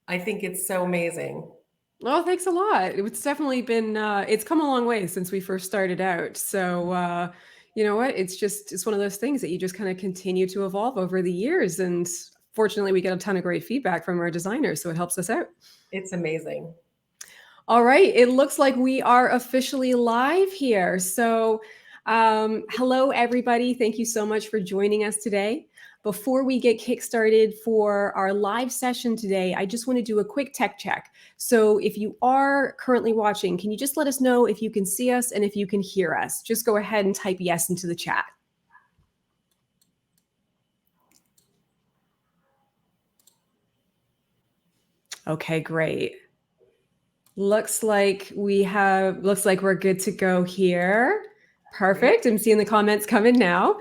I think it's so amazing. Well, thanks a lot. It's definitely been it's come a long way since we first started out. So you know what? It's one of those things that you just kind of continue to evolve over the years. And fortunately, we get a ton of great feedback from our designers, so it helps us out. It's amazing. All right, it looks like we are officially live here. So, hello, everybody. Thank you so much for joining us today. Before we get kickstarted for our live session today, I just want to do a quick tech check. So, if you are currently watching, can you just let us know if you can see us and if you can hear us? Just go ahead and type yes into the chat. Okay, great. Looks like we're good to go here. Perfect. I'm seeing the comments coming now.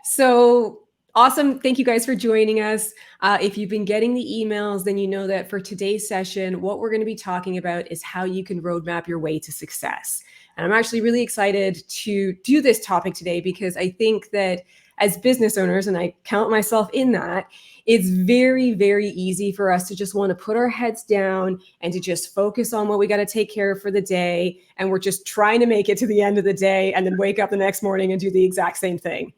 So awesome. Thank you guys for joining us. If you've been getting the emails, then you know that for today's session, what we're going to be talking about is how you can roadmap your way to success. And I'm actually really excited to do this topic today because I think that as business owners, and I count myself in that, it's very, very easy for us to just want to put our heads down and to just focus on what we got to take care of for the day. And we're just trying to make it to the end of the day and then wake up the next morning and do the exact same thing.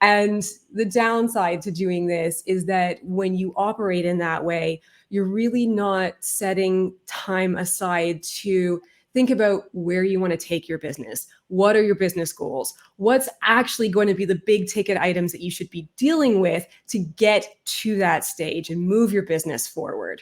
And the downside to doing this is that when you operate in that way, you're really not setting time aside to think about where you want to take your business. What are your business goals? What's actually going to be the big ticket items that you should be dealing with to get to that stage and move your business forward?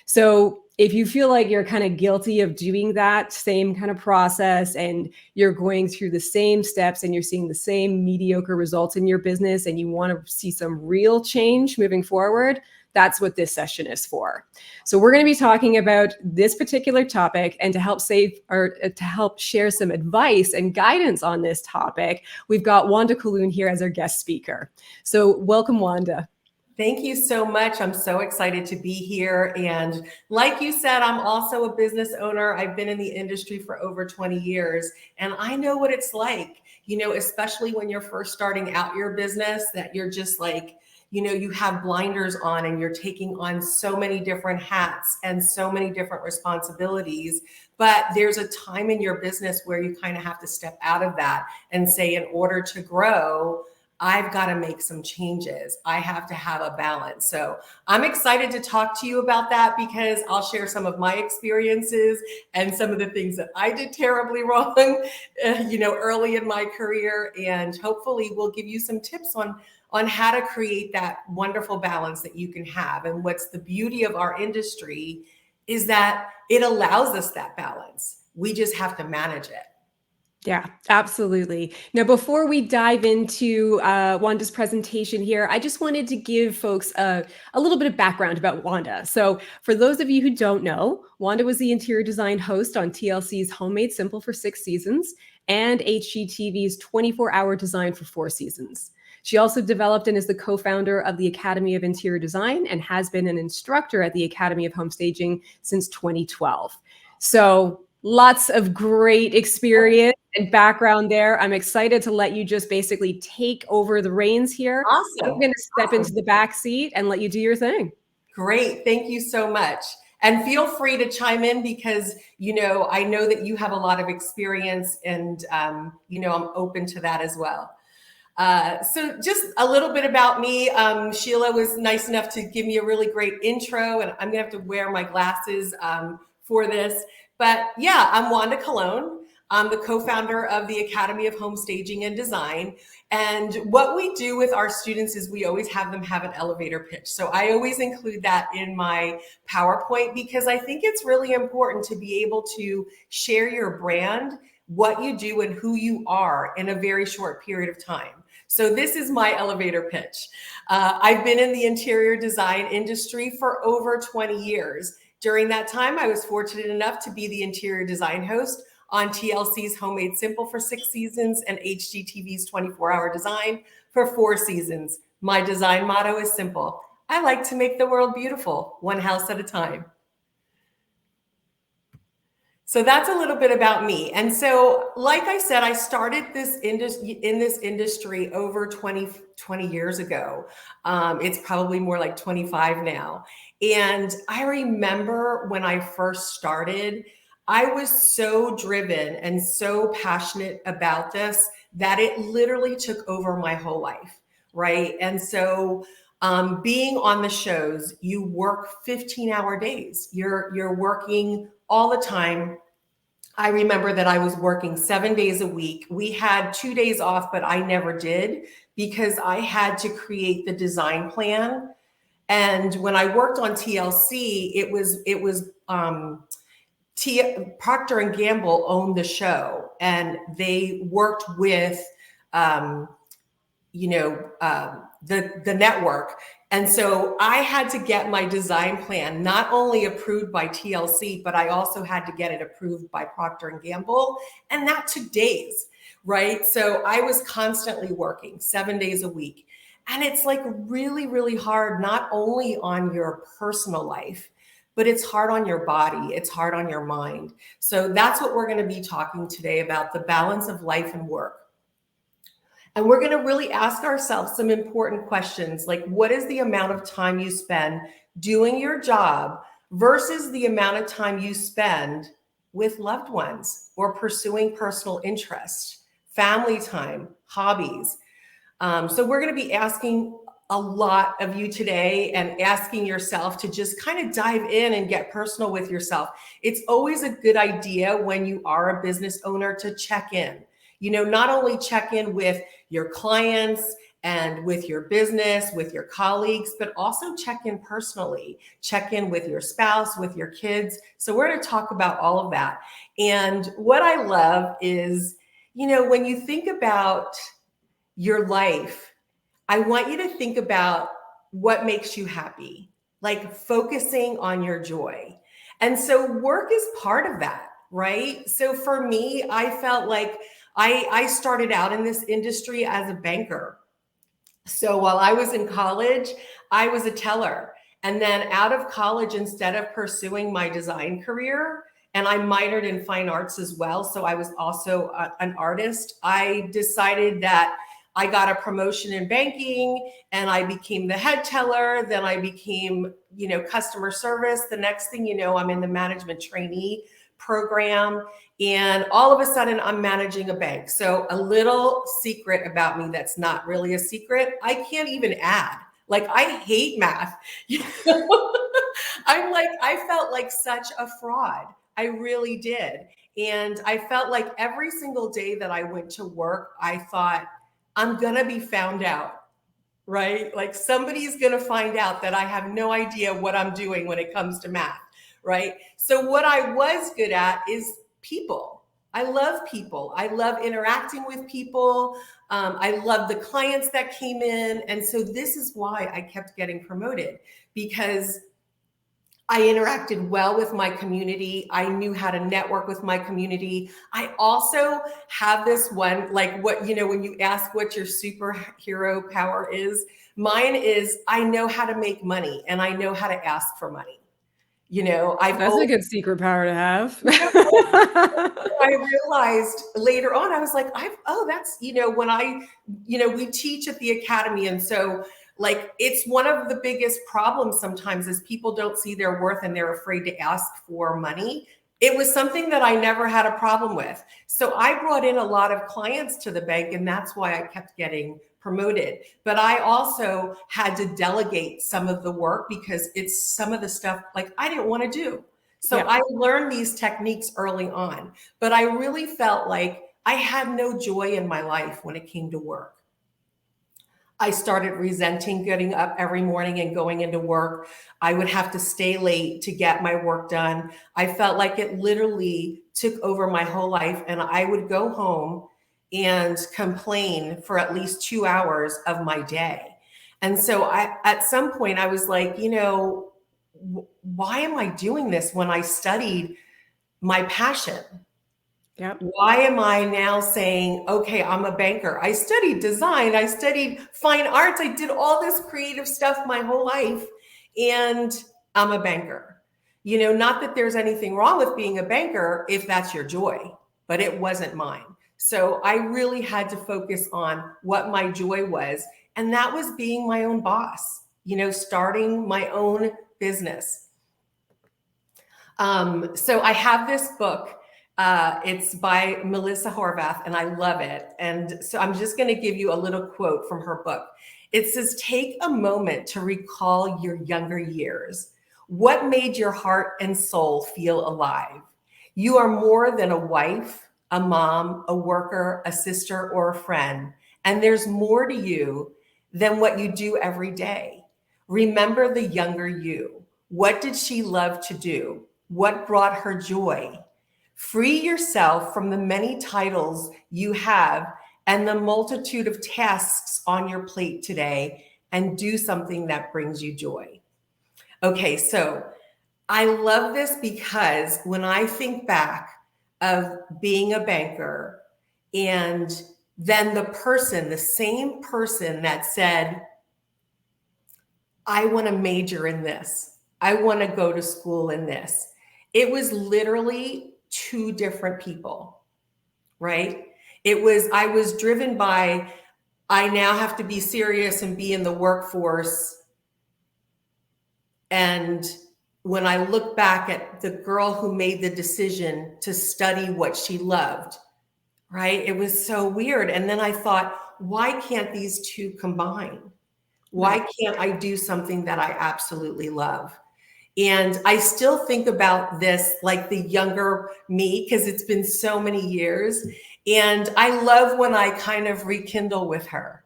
So if you feel like you're kind of guilty of doing that same kind of process and you're going through the same steps and you're seeing the same mediocre results in your business and you want to see some real change moving forward, that's what this session is for. So we're going to be talking about this particular topic, and to help share some advice and guidance on this topic, we've got Wanda Colón here as our guest speaker. So welcome, Wanda. Thank you so much. I'm so excited to be here. And like you said, I'm also a business owner. I've been in the industry for over 20 years, and I know what it's like, especially when you're first starting out your business, that you're just like, you have blinders on and you're taking on so many different hats and so many different responsibilities. But there's a time in your business where you kind of have to step out of that and say, in order to grow, I've got to make some changes. I have to have a balance. So I'm excited to talk to you about that because I'll share some of my experiences and some of the things that I did terribly wrong, early in my career. And hopefully we'll give you some tips on how to create that wonderful balance that you can have. And what's the beauty of our industry is that it allows us that balance. We just have to manage it. Yeah, absolutely. Now, before we dive into Wanda's presentation here, I just wanted to give folks a little bit of background about Wanda. So for those of you who don't know, Wanda was the interior design host on TLC's Homemade Simple for 6 seasons and HGTV's 24-hour design for 4 seasons. She also developed and is the co-founder of the Academy of Interior Design and has been an instructor at the Academy of Home Staging since 2012. So lots of great experience and background there. I'm excited to let you just basically take over the reins here. Awesome. I'm going to step into the back seat and let you do your thing. Great. Thank you so much. And feel free to chime in because, I know that you have a lot of experience and, I'm open to that as well. So just a little bit about me. Sheila was nice enough to give me a really great intro, and I'm going to have to wear my glasses for this. But yeah, I'm Wanda Colón. I'm the co-founder of the Academy of Home Staging and Design. And what we do with our students is we always have them have an elevator pitch. So I always include that in my PowerPoint because I think it's really important to be able to share your brand, what you do, and who you are in a very short period of time. So this is my elevator pitch. I've been in the interior design industry for over 20 years. During that time, I was fortunate enough to be the interior design host on TLC's Homemade Simple for 6 seasons and HGTV's 24-hour design for 4 seasons. My design motto is simple. I like to make the world beautiful, one house at a time. So that's a little bit about me. And so, like I said, I started in this industry over 20 years ago. It's probably more like 25 now. And I remember when I first started, I was so driven and so passionate about this that it literally took over my whole life, right? And so being on the shows, you work 15-hour days. You're working all the time. I remember that I was working 7 days a week. We had 2 days off, but I never did because I had to create the design plan. And when I worked on TLC, Procter and Gamble owned the show, and they worked with um, the network. And so I had to get my design plan not only approved by TLC, but I also had to get it approved by Procter and Gamble, and that took days, right? So I was constantly working 7 days a week. And it's like really, really hard, not only on your personal life, but it's hard on your body. It's hard on your mind. So that's what we're going to be talking today about, the balance of life and work. And we're going to really ask ourselves some important questions, like what is the amount of time you spend doing your job versus the amount of time you spend with loved ones or pursuing personal interests, family time, hobbies. So we're going to be asking a lot of you today and asking yourself to just kind of dive in and get personal with yourself. It's always a good idea when you are a business owner to check in. Not only check in with your clients and with your business, with your colleagues, but also check in personally, check in with your spouse, with your kids. So we're going to talk about all of that. And what I love is, when you think about your life, I want you to think about what makes you happy, like focusing on your joy. And so work is part of that, right? So for me, I felt like I started out in this industry as a banker. So while I was in college, I was a teller. And then out of college, instead of pursuing my design career, and I minored in fine arts as well, so I was also an artist, I decided that I got a promotion in banking and I became the head teller. Then I became, customer service. The next thing you know, I'm in the management trainee program. And all of a sudden I'm managing a bank. So a little secret about me that's not really a secret, I can't even add. Like I hate math. I felt like such a fraud. I really did. And I felt like every single day that I went to work, I thought, I'm going to be found out, right? Like somebody's going to find out that I have no idea what I'm doing when it comes to math, right? So what I was good at is people. I love people. I love interacting with people. I love the clients that came in. And so this is why I kept getting promoted, because I interacted well with my community. I knew how to network with my community. I also have this one, like when you ask what your superhero power is, mine is I know how to make money and I know how to ask for money. That's a good secret power to have. I realized later on, I was like, that's, we teach at the academy. And so like, it's one of the biggest problems sometimes is people don't see their worth and they're afraid to ask for money. It was something that I never had a problem with. So I brought in a lot of clients to the bank, and that's why I kept getting promoted. But I also had to delegate some of the work because it's some of the stuff like I didn't want to do. So yeah. I learned these techniques early on, but I really felt like I had no joy in my life when it came to work. I started resenting getting up every morning and going into work. I would have to stay late to get my work done. I felt like it literally took over my whole life, and I would go home and complain for at least 2 hours of my day. And so at some point I was like, why am I doing this when I studied my passion? Yep. Why am I now saying, okay, I'm a banker? I studied design. I studied fine arts. I did all this creative stuff my whole life, and I'm a banker. Not that there's anything wrong with being a banker if that's your joy, but it wasn't mine. So I really had to focus on what my joy was. And that was being my own boss, starting my own business. So I have this book. It's by Melissa Horvath, and I love it. And so I'm just going to give you a little quote from her book. It says, "Take a moment to recall your younger years. What made your heart and soul feel alive? You are more than a wife, a mom, a worker, a sister, or a friend. And there's more to you than what you do every day. Remember the younger you. What did she love to do? What brought her joy? Free yourself from the many titles you have and the multitude of tasks on your plate today, and do something that brings you joy." Okay, so I love this because when I think back of being a banker, and then the same person that said, "I want to major in this. I want to go to school in this." It was literally two different people, right? I was driven by, I now have to be serious and be in the workforce. And when I look back at the girl who made the decision to study what she loved, right? It was so weird. And then I thought, why can't these two combine? Why can't I do something that I absolutely love? And I still think about this like the younger me, because it's been so many years. And I love when I kind of rekindle with her,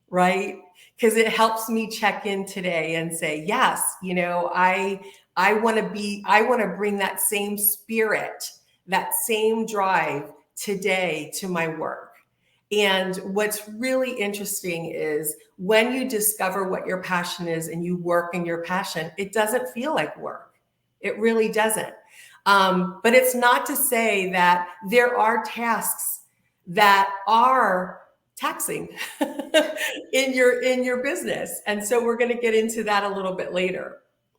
right? Because it helps me check in today and say, yes, I want to bring that same spirit, that same drive today to my work. And what's really interesting is when you discover what your passion is and you work in your passion, it doesn't feel like work. It really doesn't. But it's not to say that there are tasks that are taxing in your business. And so we're going to get into that a little bit later.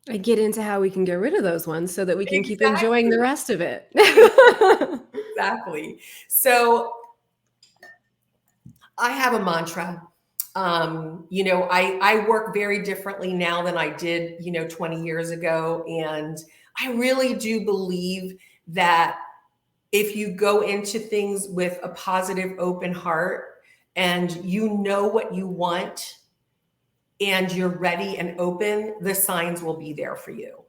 I get into how we can get rid of those ones so that we can keep enjoying the rest of it. Exactly. So I have a mantra. I work very differently now than I did, 20 years ago. And I really do believe that if you go into things with a positive, open heart, and you know what you want, and you're ready and open, the signs will be there for you.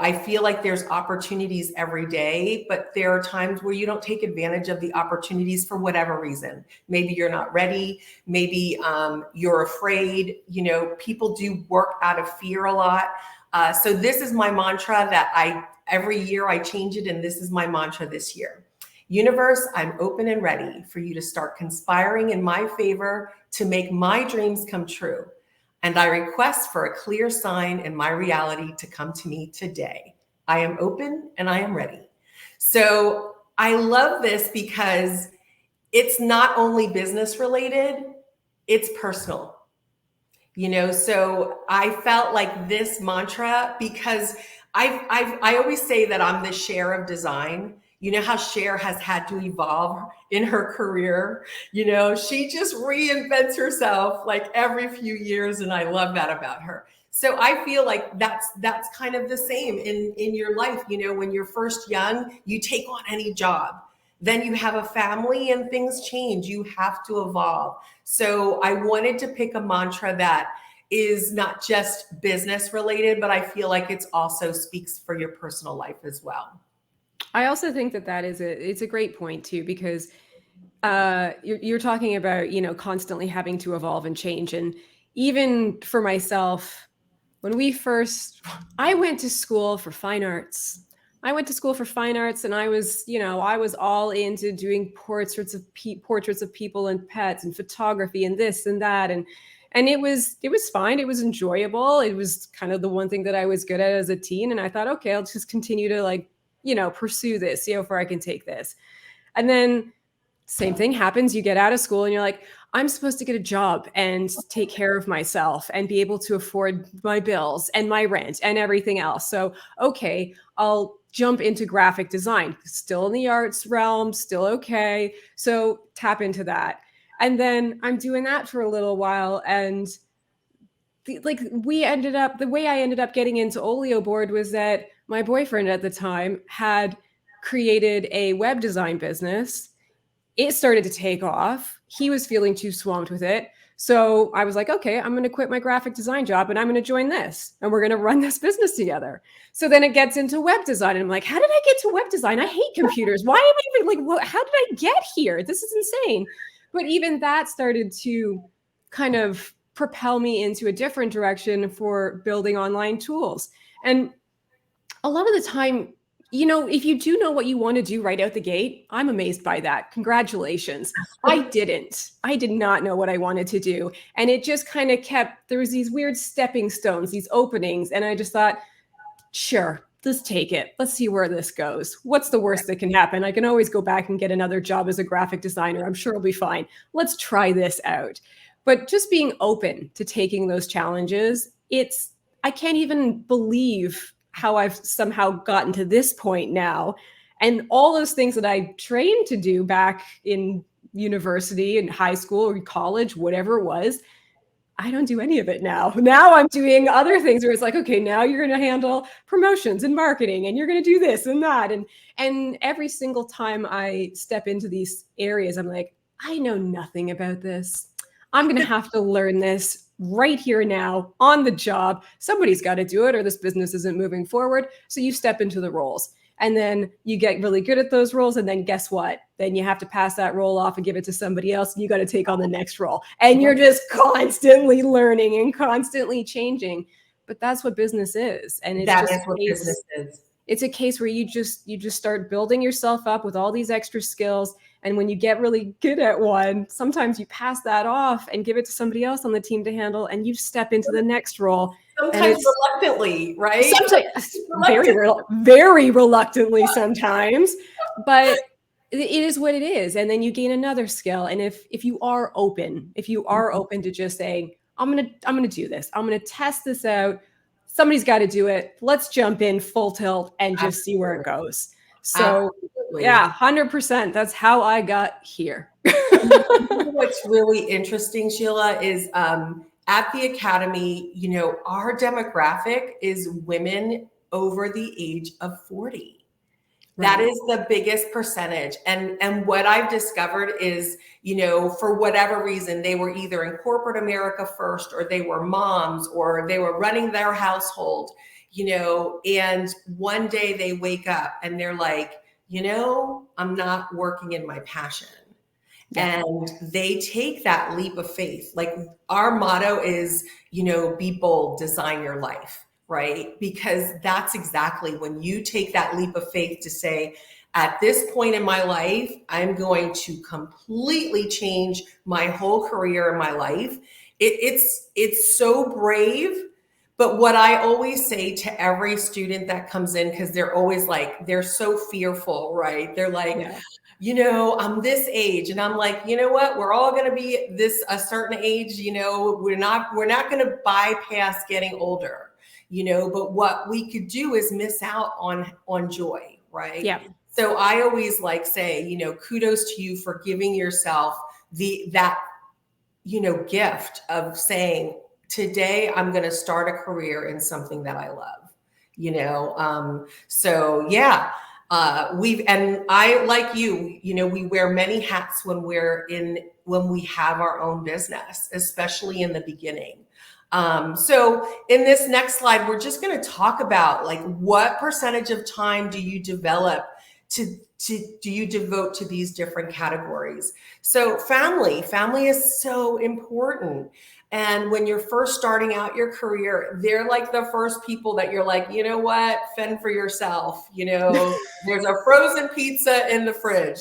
I feel like there's opportunities every day, but there are times where you don't take advantage of the opportunities for whatever reason. Maybe you're not ready. Maybe you're afraid. People do work out of fear a lot. So this is my mantra that every year I change it. And this is my mantra this year. Universe, I'm open and ready for you to start conspiring in my favor to make my dreams come true. And I request for a clear sign in my reality to come to me today. I am open and I am ready. So I love this because it's not only business related, it's personal. So I felt like this mantra, because I always say that I'm the Cher of design. You know how Cher has had to evolve in her career. She just reinvents herself like every few years, and I love that about her. So I feel like that's kind of the same in your life. When you're first young, you take on any job. Then you have a family and things change. You have to evolve. So I wanted to pick a mantra that is not just business related, but I feel like it's also speaks for your personal life as well. I also think that it's a great point too, because you're talking about, constantly having to evolve and change. And even for myself, I went to school for fine arts. And I was all into doing portraits of people and pets and photography and this and that. And it was fine. It was enjoyable. It was kind of the one thing that I was good at as a teen. And I thought, okay, I'll just continue to pursue this, see how far I can take this. And then same thing happens. You get out of school and you're like, I'm supposed to get a job and take care of myself and be able to afford my bills and my rent and everything else. So, okay, I'll jump into graphic design, still in the arts realm, still okay. So tap into that. And then I'm doing that for a little while, and the way I ended up getting into Oleo Board was that my boyfriend at the time had created a web design business. It started to take off. He was feeling too swamped with it. So I was like, okay, I'm going to quit my graphic design job and I'm going to join this and we're going to run this business together. So then it gets into web design. And I'm like, how did I get to web design? I hate computers. Why am I even like, how did I get here? This is insane. But even that started to kind of propel me into a different direction for building online tools. And a lot of the time, if you do know what you want to do right out the gate, I'm amazed by that. Congratulations. I did not know what I wanted to do. And it just kind of there was these weird stepping stones, these openings. And I just thought, sure, let's take it. Let's see where this goes. What's the worst that can happen? I can always go back and get another job as a graphic designer. I'm sure it'll be fine. Let's try this out. But just being open to taking those challenges, I can't even believe how I've somehow gotten to this point now. And all those things that I trained to do back in university and high school or college, whatever it was, I don't do any of it now. Now I'm doing other things where it's like, okay, now you're going to handle promotions and marketing and you're going to do this and that. And every single time I step into these areas, I'm like, I know nothing about this. I'm going to have to learn this right here now on the job. Somebody's got to do it or this business isn't moving forward. So you step into the roles and then you get really good at those roles. And then guess what? Then you have to pass that role off and give it to somebody else. And you got to take on the next role. And you're just constantly learning and constantly changing. But that's what business is. And business is. It's a case where you just start building yourself up with all these extra skills. And when you get really good at one, sometimes you pass that off and give it to somebody else on the team to handle, and you step into the next role. Sometimes reluctantly, right? Sometimes very reluctantly sometimes, but it is what it is. And then you gain another skill. And if you are open to just saying, I'm gonna do this, I'm gonna test this out. Somebody's got to do it. Let's jump in full tilt and just see where it goes. So yeah, 100%. That's how I got here. What's really interesting, Sheila, is at the Academy, our demographic is women over the age of 40. That is the biggest percentage. And what I've discovered is, for whatever reason, they were either in corporate America first, or they were moms, or they were running their household, and one day they wake up and they're like, I'm not working in my passion. Yeah. And they take that leap of faith. Like our motto is, be bold, design your life. Right? Because that's exactly when you take that leap of faith to say, at this point in my life, I'm going to completely change my whole career in my life. It's so brave. But what I always say to every student that comes in, because they're always like, they're so fearful, right? They're like, I'm this age. And I'm like, you know what? We're all going to be a certain age, we're not going to bypass getting older. But what we could do is miss out on joy, right? Yeah. So I always say, kudos to you for giving yourself that gift of saying, today I'm going to start a career in something that I love, so yeah, and I, like you, we wear many hats when we have our own business, especially in the beginning. So in this next slide, we're just going to talk about what percentage of time do you devote to these different categories. So family is so important. And when you're first starting out your career, they're like the first people that you're like, you know what, fend for yourself. There's a frozen pizza in the fridge,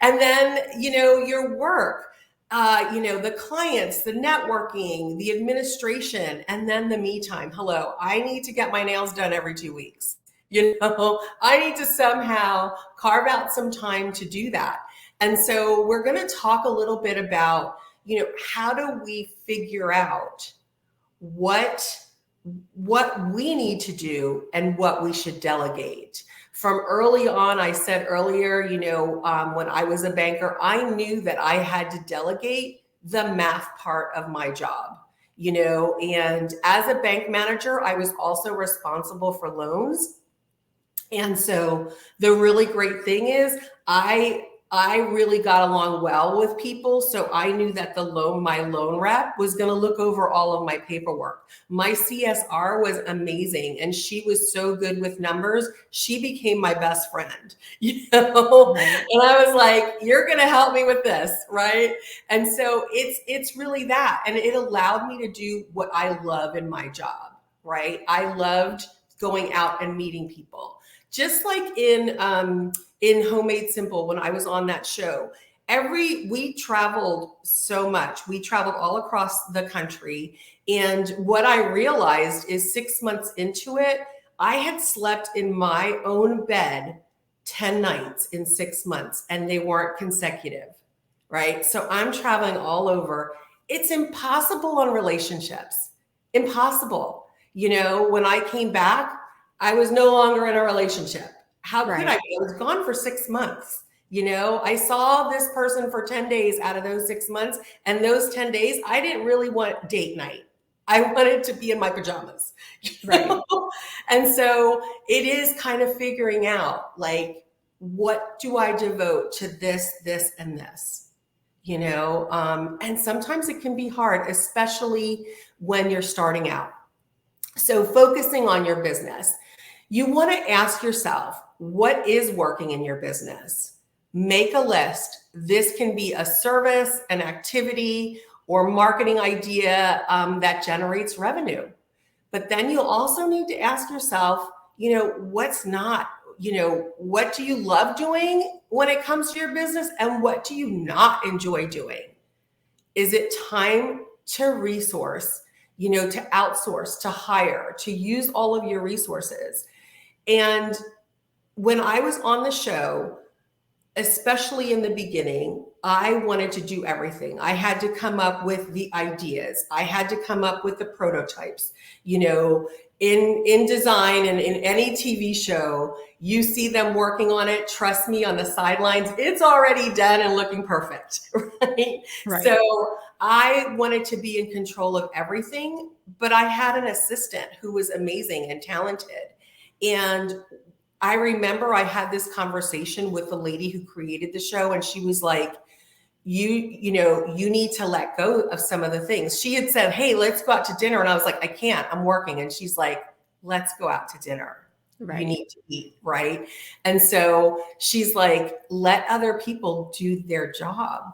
and then, your work. The clients, the networking, the administration, and then the me time. Hello, I need to get my nails done every 2 weeks. I need to somehow carve out some time to do that. And so we're going to talk a little bit about, how do we figure out what we need to do and what we should delegate. From early on, I said earlier, when I was a banker, I knew that I had to delegate the math part of my job. and as a bank manager, I was also responsible for loans. And so the really great thing is I really got along well with people. So I knew that my loan rep was going to look over all of my paperwork. My CSR was amazing and she was so good with numbers. She became my best friend, Right. and I was like, you're going to help me with this. Right. And so it's really that. And it allowed me to do what I love in my job. Right. I loved going out and meeting people. Just like in Homemade Simple, when I was on that show, we traveled so much. We traveled all across the country. And what I realized is 6 months into it, I had slept in my own bed 10 nights in 6 months, and they weren't consecutive, right? So I'm traveling all over. It's impossible on relationships. Impossible. When I came back, I was no longer in a relationship. How could I be? I was gone for 6 months. I saw this person for 10 days out of those 6 months. And those 10 days, I didn't really want date night. I wanted to be in my pajamas. Right. And so it is kind of figuring out, like, what do I devote to this, and this? And sometimes it can be hard, especially when you're starting out. So focusing on your business. You want to ask yourself, what is working in your business? Make a list. This can be a service, an activity, or marketing idea that generates revenue. But then you'll also need to ask yourself, what's not, what do you love doing when it comes to your business? And what do you not enjoy doing? Is it time to resource, to outsource, to hire, to use all of your resources? And when I was on the show, especially in the beginning, I wanted to do everything. I had to come up with the ideas. I had to come up with the prototypes. In design and in any TV show, you see them working on it. Trust me, on the sidelines, it's already done and looking perfect, right? So I wanted to be in control of everything, but I had an assistant who was amazing and talented. And I remember I had this conversation with the lady who created the show, and she was like, you need to let go of some of the things. She had said, hey, let's go out to dinner. And I was like, I can't, I'm working. And she's like, let's go out to dinner. Right. You need to eat, right? And so she's like, let other people do their job.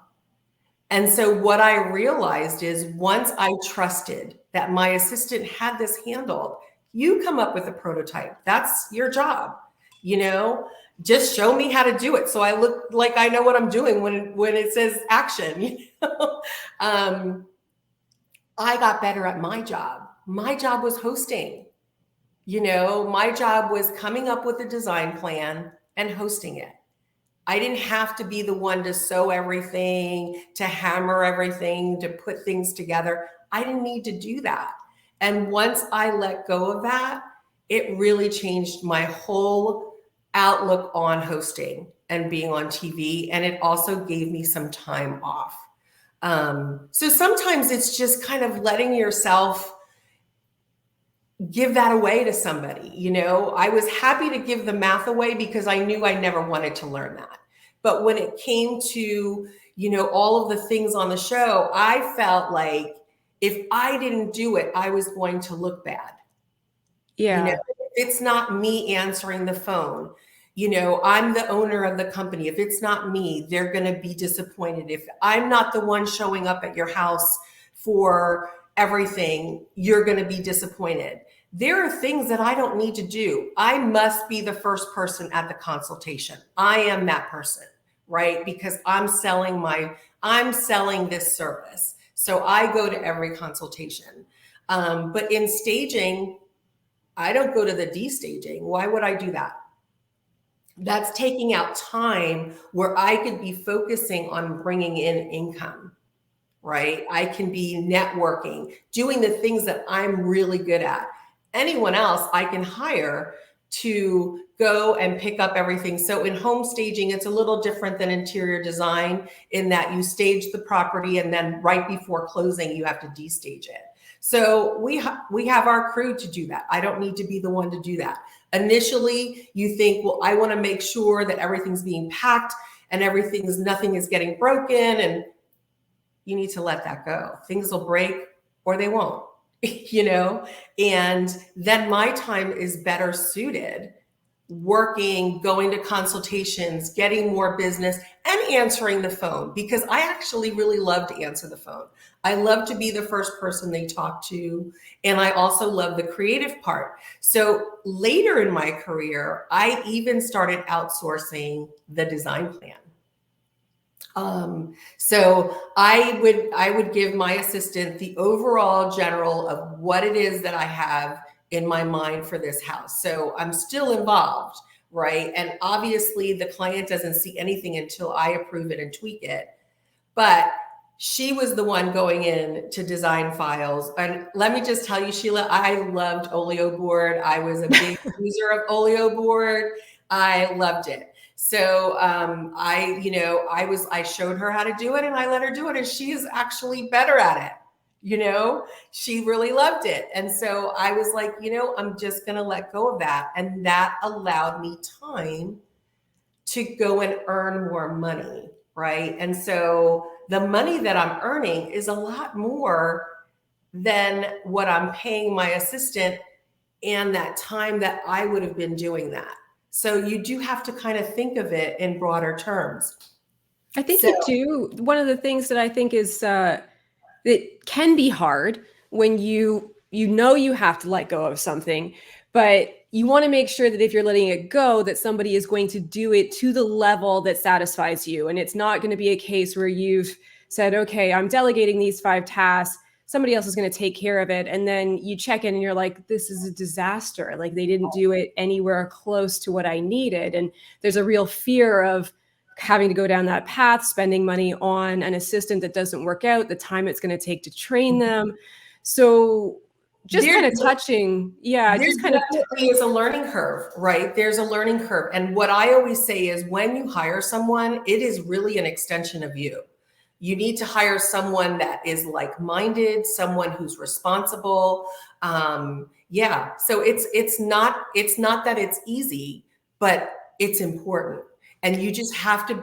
And so what I realized is once I trusted that my assistant had this handled, you come up with a prototype. That's your job, just show me how to do it. So I look like I know what I'm doing when it says action. I got better at my job. My job was hosting. My job was coming up with a design plan and hosting it. I didn't have to be the one to sew everything, to hammer everything, to put things together. I didn't need to do that. And once I let go of that, it really changed my whole outlook on hosting and being on TV. And it also gave me some time off. So sometimes it's just kind of letting yourself give that away to somebody. I was happy to give the math away because I knew I never wanted to learn that. But when it came to, all of the things on the show, I felt like if I didn't do it, I was going to look bad. Yeah. It's not me answering the phone. I'm the owner of the company. If it's not me, they're going to be disappointed. If I'm not the one showing up at your house for everything, you're going to be disappointed. There are things that I don't need to do. I must be the first person at the consultation. I am that person, right? Because I'm selling this service. So I go to every consultation. But in staging, I don't go to the destaging. Why would I do that? That's taking out time where I could be focusing on bringing in income, right? I can be networking, doing the things that I'm really good at. Anyone else I can hire to go and pick up everything. So in home staging, it's a little different than interior design in that you stage the property and then right before closing, you have to destage it. So we have our crew to do that. I don't need to be the one to do that. Initially, you think, well, I want to make sure that everything's being packed and nothing is getting broken, and you need to let that go. Things will break or they won't, and then my time is better suited working, going to consultations, getting more business, and answering the phone, because I actually really love to answer the phone. I love to be the first person they talk to. And I also love the creative part. So later in my career, I even started outsourcing the design plan. So I would give my assistant the overall general of what it is that I have in my mind for this house. So I'm still involved, right? And obviously the client doesn't see anything until I approve it and tweak it. But she was the one going in to Design Files. And let me just tell you, Sheila, I loved Oleo board. I was a big user of Oleo board. I loved it. So I showed her how to do it and I let her do it. And she's actually better at it. She really loved it. And so I was like, I'm just going to let go of that. And that allowed me time to go and earn more money. Right. And so the money that I'm earning is a lot more than what I'm paying my assistant and that time that I would have been doing that. So you do have to kind of think of it in broader terms. I think you do. One of the things that I think is it can be hard when you have to let go of something, but you want to make sure that if you're letting it go, that somebody is going to do it to the level that satisfies you. And it's not going to be a case where you've said, okay, I'm delegating these 5 tasks. Somebody else is going to take care of it. And then you check in and you're like, this is a disaster. Like they didn't do it anywhere close to what I needed. And there's a real fear of having to go down that path, spending money on an assistant that doesn't work out, the time it's going to take to train them. So just kind of touching, just kind of is a learning curve, right? There's a learning curve. And what I always say is when you hire someone, it is really an extension of you. You need to hire someone that is like-minded, someone who's responsible. So it's not that it's easy, but it's important. And you just have to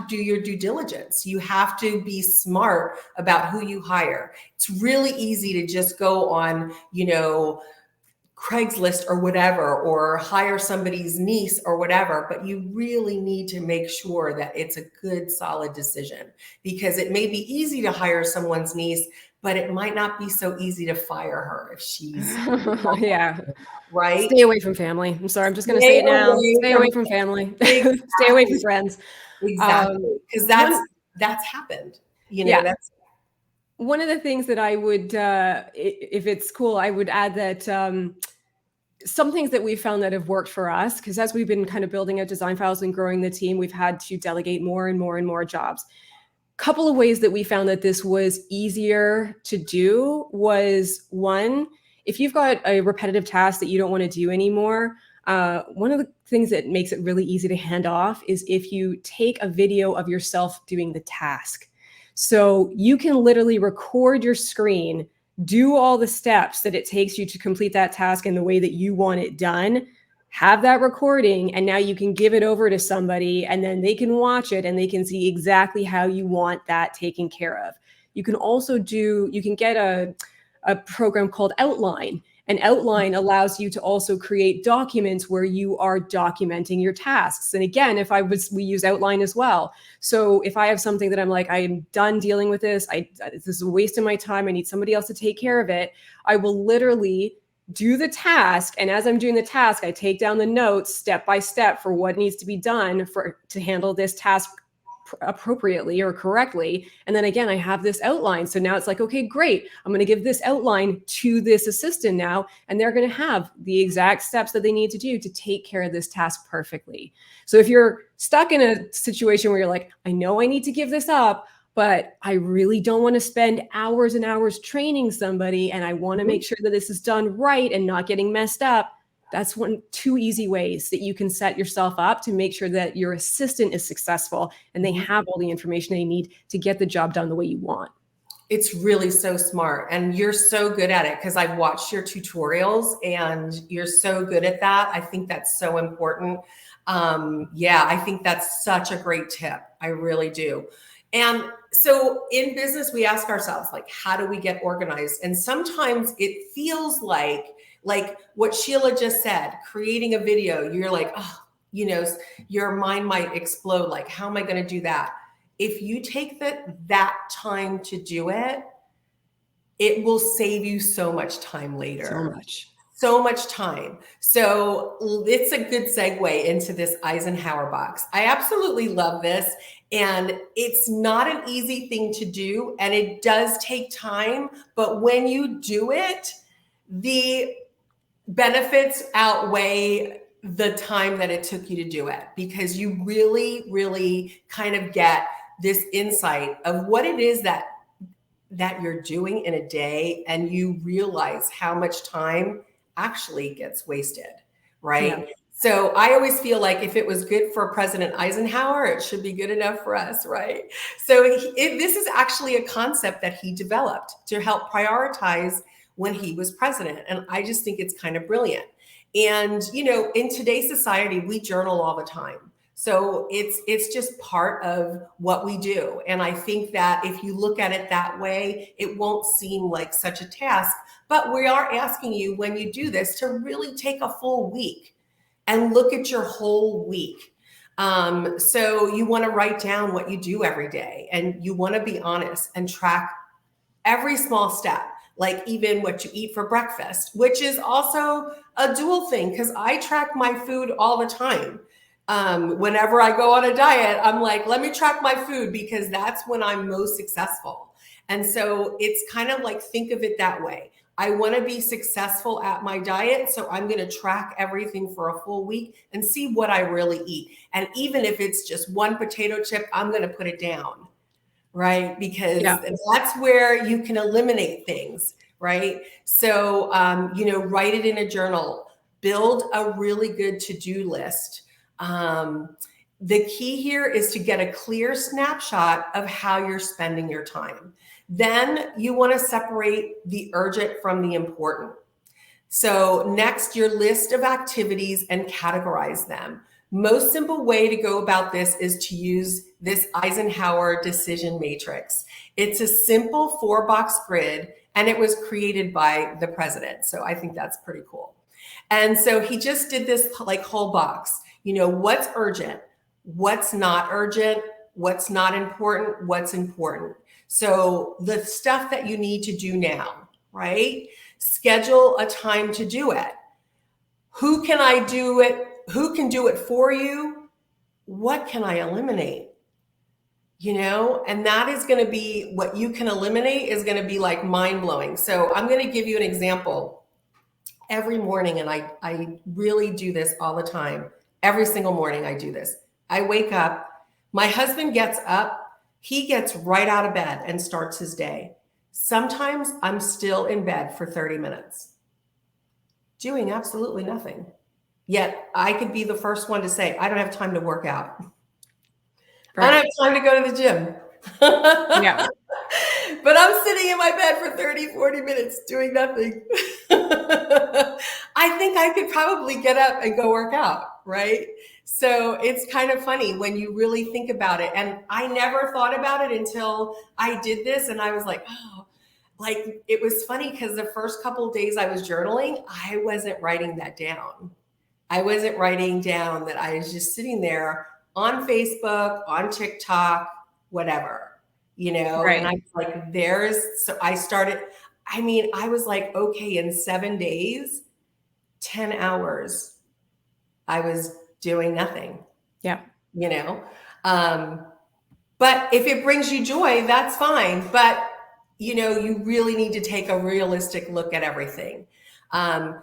do your due diligence. You have to be smart about who you hire. It's really easy to just go on, Craigslist or whatever, or hire somebody's niece or whatever, but you really need to make sure that it's a good, solid decision, because it may be easy to hire someone's niece, but it might not be so easy to fire her if she's right. Stay away from family. I'm sorry. I'm just going to say it now. Stay away from family. Exactly. Stay away from friends. Exactly. Because that's happened. That's one of the things that I would, if it's cool, I would add that some things that we've found that have worked for us, because as we've been kind of building out Design Files and growing the team, we've had to delegate more and more and more jobs. Couple of ways that we found that this was easier to do was, one, if you've got a repetitive task that you don't want to do anymore, one of the things that makes it really easy to hand off is if you take a video of yourself doing the task. So you can literally record your screen, do all the steps that it takes you to complete that task in the way that you want it done, have that recording, and now you can give it over to somebody and then they can watch it and they can see exactly how you want that taken care of. You can also get a program called Outline. And Outline allows you to also create documents where you are documenting your tasks. And again, we use Outline as well. So if I have something that I'm like, I am done dealing with this, this is a waste of my time, I need somebody else to take care of it, I will literally do the task. And as I'm doing the task, I take down the notes step by step for what needs to be done to handle this task appropriately or correctly. And then again, I have this outline. So now it's like, okay, great. I'm going to give this outline to this assistant now, and they're going to have the exact steps that they need to do to take care of this task perfectly. So if you're stuck in a situation where you're like, I know I need to give this up, but I really don't want to spend hours and hours training somebody, and I want to make sure that this is done right and not getting messed up, that's two easy ways that you can set yourself up to make sure that your assistant is successful and they have all the information they need to get the job done the way you want. It's really so smart. And you're so good at it because I've watched your tutorials and you're so good at that. I think that's so important. Yeah, I think that's such a great tip. I really do. And so in business, we ask ourselves, like, how do we get organized? And sometimes it feels like what Sheila just said, creating a video, you're like, oh, you know, your mind might explode. Like, how am I going to do that? If you take that time to do it, it will save you so much time later. So much time. So it's a good segue into this Eisenhower box. I absolutely love this. And it's not an easy thing to do. And it does take time. But when you do it, the benefits outweigh the time that it took you to do it, because you really, really kind of get this insight of what it is that you're doing in a day, and you realize how much time actually gets wasted, right? Yeah. So I always feel like if it was good for President Eisenhower, it should be good enough for us, right? So this is actually a concept that he developed to help prioritize when he was president. And I just think it's kind of brilliant. And, you know, in today's society, we journal all the time. So it's just part of what we do. And I think that if you look at it that way, it won't seem like such a task. But we are asking you, when you do this, to really take a full week and look at your whole week. So you want to write down what you do every day, and you want to be honest and track every small step, like even what you eat for breakfast, which is also a dual thing, because I track my food all the time. Whenever I go on a diet, I'm like, let me track my food, because that's when I'm most successful. And so it's kind of like, think of it that way. I want to be successful at my diet, so I'm going to track everything for a full week and see what I really eat. And even if it's just one potato chip, I'm going to put it down, right? Because that's where you can eliminate things, right? So, you know, write it in a journal, build a really good to-do list. The key here is to get a clear snapshot of how you're spending your time. Then you want to separate the urgent from the important. So next, your list of activities and categorize them. Most simple way to go about this is to use this Eisenhower decision matrix. It's a simple 4-box grid, and it was created by the president. So I think that's pretty cool. And so he just did this like whole box. You know, what's urgent, what's not urgent, what's not important, what's important. So the stuff that you need to do now, right? Schedule a time to do it. Who can I do it? Who can do it for you? What can I eliminate? You know, and that is going to be what you can eliminate, is going to be like mind blowing. So I'm going to give you an example. Every morning, and I really do this all the time. Every single morning I do this. I wake up, my husband gets up, he gets right out of bed and starts his day. Sometimes I'm still in bed for 30 minutes, doing absolutely nothing. Yet I could be the first one to say, I don't have time to work out. Right. I don't have time to go to the gym. Yeah. But I'm sitting in my bed for 30, 40 minutes doing nothing. I think I could probably get up and go work out, right? So it's kind of funny when you really think about it. And I never thought about it until I did this. And I was like, oh, like, it was funny because the first couple of days I was journaling, I wasn't writing that down. I wasn't writing down that I was just sitting there on Facebook, on TikTok, whatever, you know, right. And I was like, so I started, I mean, I was like, okay, in 7 days, 10 hours, I was doing nothing. Yeah. You know, but if it brings you joy, that's fine. But, you know, you really need to take a realistic look at everything.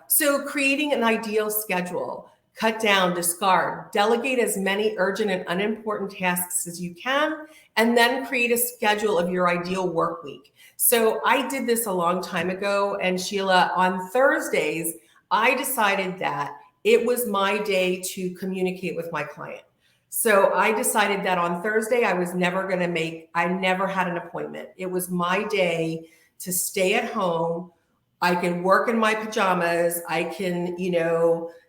So creating an ideal schedule, cut down, discard, delegate as many urgent and unimportant tasks as you can, and then create a schedule of your ideal work week. So I did this a long time ago, and Sheila, on Thursdays, I decided that it was my day to communicate with my client. So I decided that on Thursday, I never had an appointment. It was my day to stay at home. I can work in my pajamas. I can,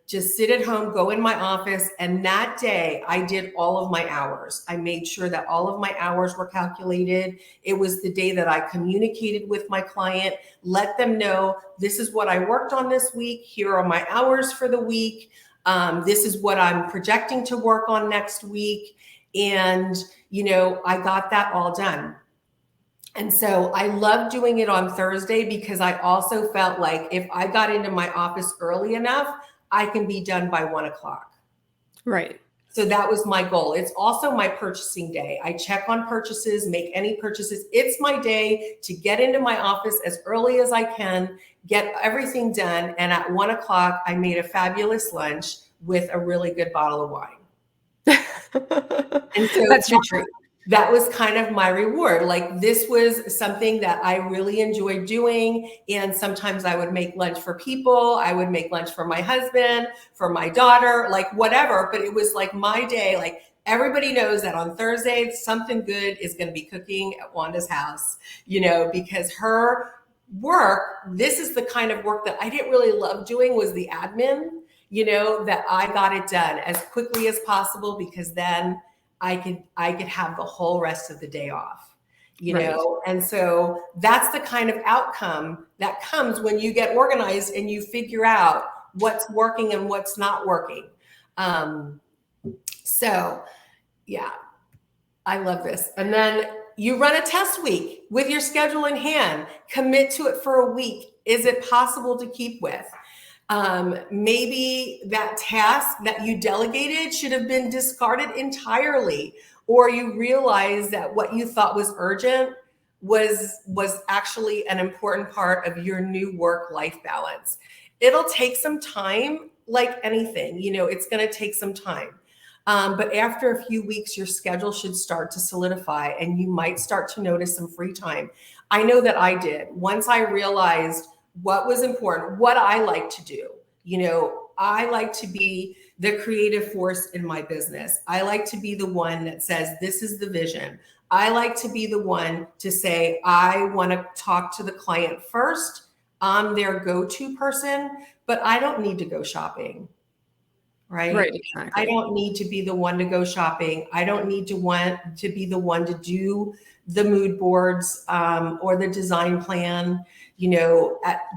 just sit at home, go in my office. And that day I did all of my hours. I made sure that all of my hours were calculated. It was the day that I communicated with my client, let them know this is what I worked on this week. Here are my hours for the week. This is what I'm projecting to work on next week. And, I got that all done. And so I love doing it on Thursday because I also felt like if I got into my office early enough, I can be done by 1:00. Right. So that was my goal. It's also my purchasing day. I check on purchases, make any purchases. It's my day to get into my office as early as I can, get everything done. And at 1:00, I made a fabulous lunch with a really good bottle of wine. And so That's your treat. That was kind of my reward. Like, this was something that I really enjoyed doing. And sometimes I would make lunch for people. I would make lunch for my husband, for my daughter, like whatever. But it was like my day. Like, everybody knows that on Thursday, something good is going to be cooking at Wanda's house, because her work, this is the kind of work that I didn't really love doing, was the admin, that I got it done as quickly as possible, because then I could have the whole rest of the day off, Right. And so that's the kind of outcome that comes when you get organized and you figure out what's working and what's not working. So yeah, I love this. And then you run a test week with your schedule in hand, commit to it for a week. Is it possible to keep with? Maybe that task that you delegated should have been discarded entirely, or you realize that what you thought was urgent was actually an important part of your new work-life balance. It'll take some time, like anything, it's going to take some time. But after a few weeks, your schedule should start to solidify and you might start to notice some free time. I know that I did. Once I realized what was important, what I like to do. I like to be the creative force in my business. I like to be the one that says, this is the vision. I like to be the one to say, I want to talk to the client first. I'm their go-to person, but I don't need to go shopping. Right? Right, exactly. I don't need to be the one to go shopping. I don't need to want to be the one to do the mood boards or the design plan.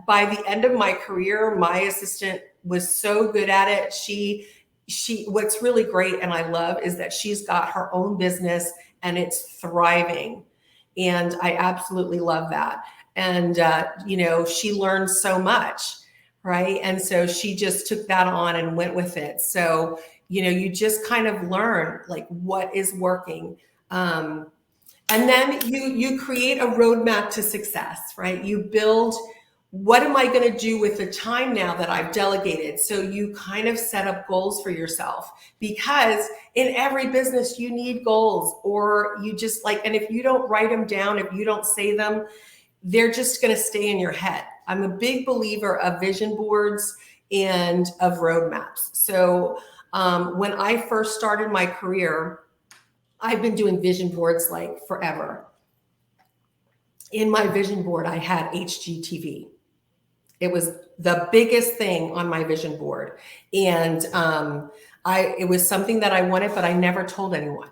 By the end of my career, my assistant was so good at it. She what's really great and I love is that she's got her own business and it's thriving. And I absolutely love that. And, she learned so much. Right. And so she just took that on and went with it. So, you just kind of learn like what is working. And then you create a roadmap to success, right? You build, what am I going to do with the time now that I've delegated? So you kind of set up goals for yourself, because in every business you need goals, or you just and if you don't write them down, if you don't say them, they're just going to stay in your head. I'm a big believer of vision boards and of roadmaps. So when I first started my career, I've been doing vision boards like forever. In my vision board, I had HGTV. It was the biggest thing on my vision board. And it was something that I wanted, but I never told anyone.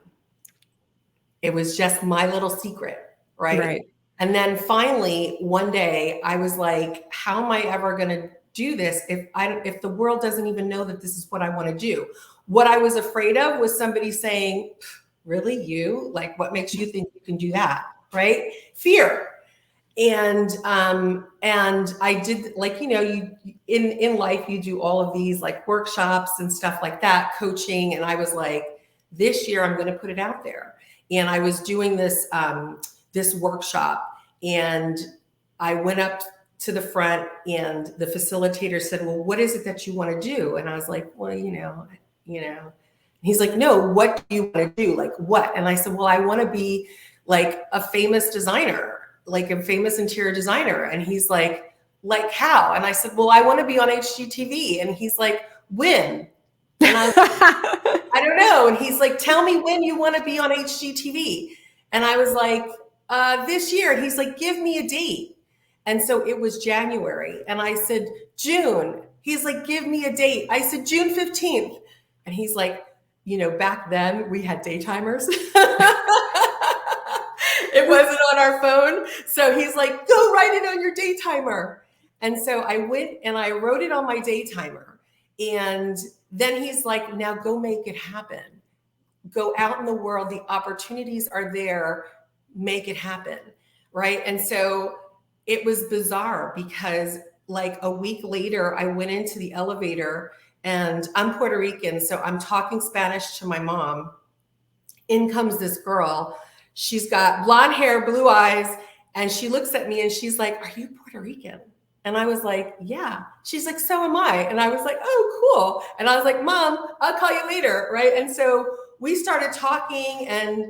It was just my little secret, right? Right. And then finally, one day I was like, how am I ever going to do this if the world doesn't even know that this is what I want to do? What I was afraid of was somebody saying, really, you? Like, what makes you think you can do that? Right? Fear. And I did, you in life, you do all of these like workshops and stuff like that, coaching. And I was like, this year I'm going to put it out there. And I was doing this workshop, and I went up to the front, and the facilitator said, well, what is it that you want to do? And I was like, well, he's like, no, what do you want to do? Like what? And I said, well, I want to be like a famous designer, like a famous interior designer. And he's like how? And I said, well, I want to be on HGTV. And he's like, when? And I was like, I don't know. And he's like, tell me when you want to be on HGTV. And I was like, this year. And he's like, give me a date. And so it was January. And I said, June. He's like, give me a date. I said, June 15th. And he's like, back then we had daytimers. It wasn't on our phone. So he's like, go write it on your daytimer. And so I went and I wrote it on my daytimer. And then he's like, now go make it happen. Go out in the world. The opportunities are there. Make it happen. Right. And so it was bizarre because like a week later, I went into the elevator and I'm Puerto Rican. So I'm talking Spanish to my mom. In comes this girl. She's got blonde hair, blue eyes. And she looks at me and she's like, are you Puerto Rican? And I was like, yeah. She's like, so am I. And I was like, oh, cool. And I was like, Mom, I'll call you later. Right. And so we started talking and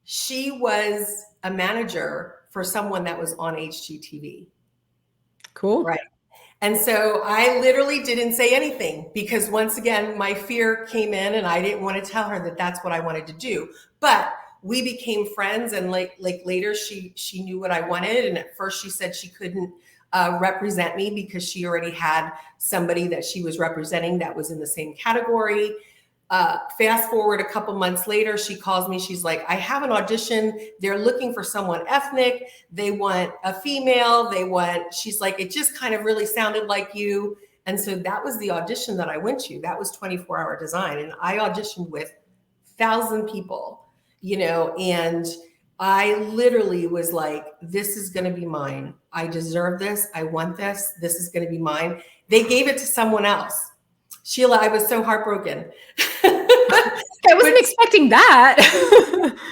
she was a manager for someone that was on HGTV. Cool. Right. And so I literally didn't say anything because once again, my fear came in and I didn't want to tell her that that's what I wanted to do. But we became friends and like later she knew what I wanted. And at first she said she couldn't represent me because she already had somebody that she was representing that was in the same category. Fast forward a couple months later, she calls me. She's like, I have an audition. They're looking for someone ethnic. They want a female. She's like, it just kind of really sounded like you. And so that was the audition that I went to. That was 24-hour design. And I auditioned with 1,000 people, and I literally was like, this is going to be mine. I deserve this. I want this. This is going to be mine. They gave it to someone else. Sheila, I was so heartbroken. I wasn't expecting that.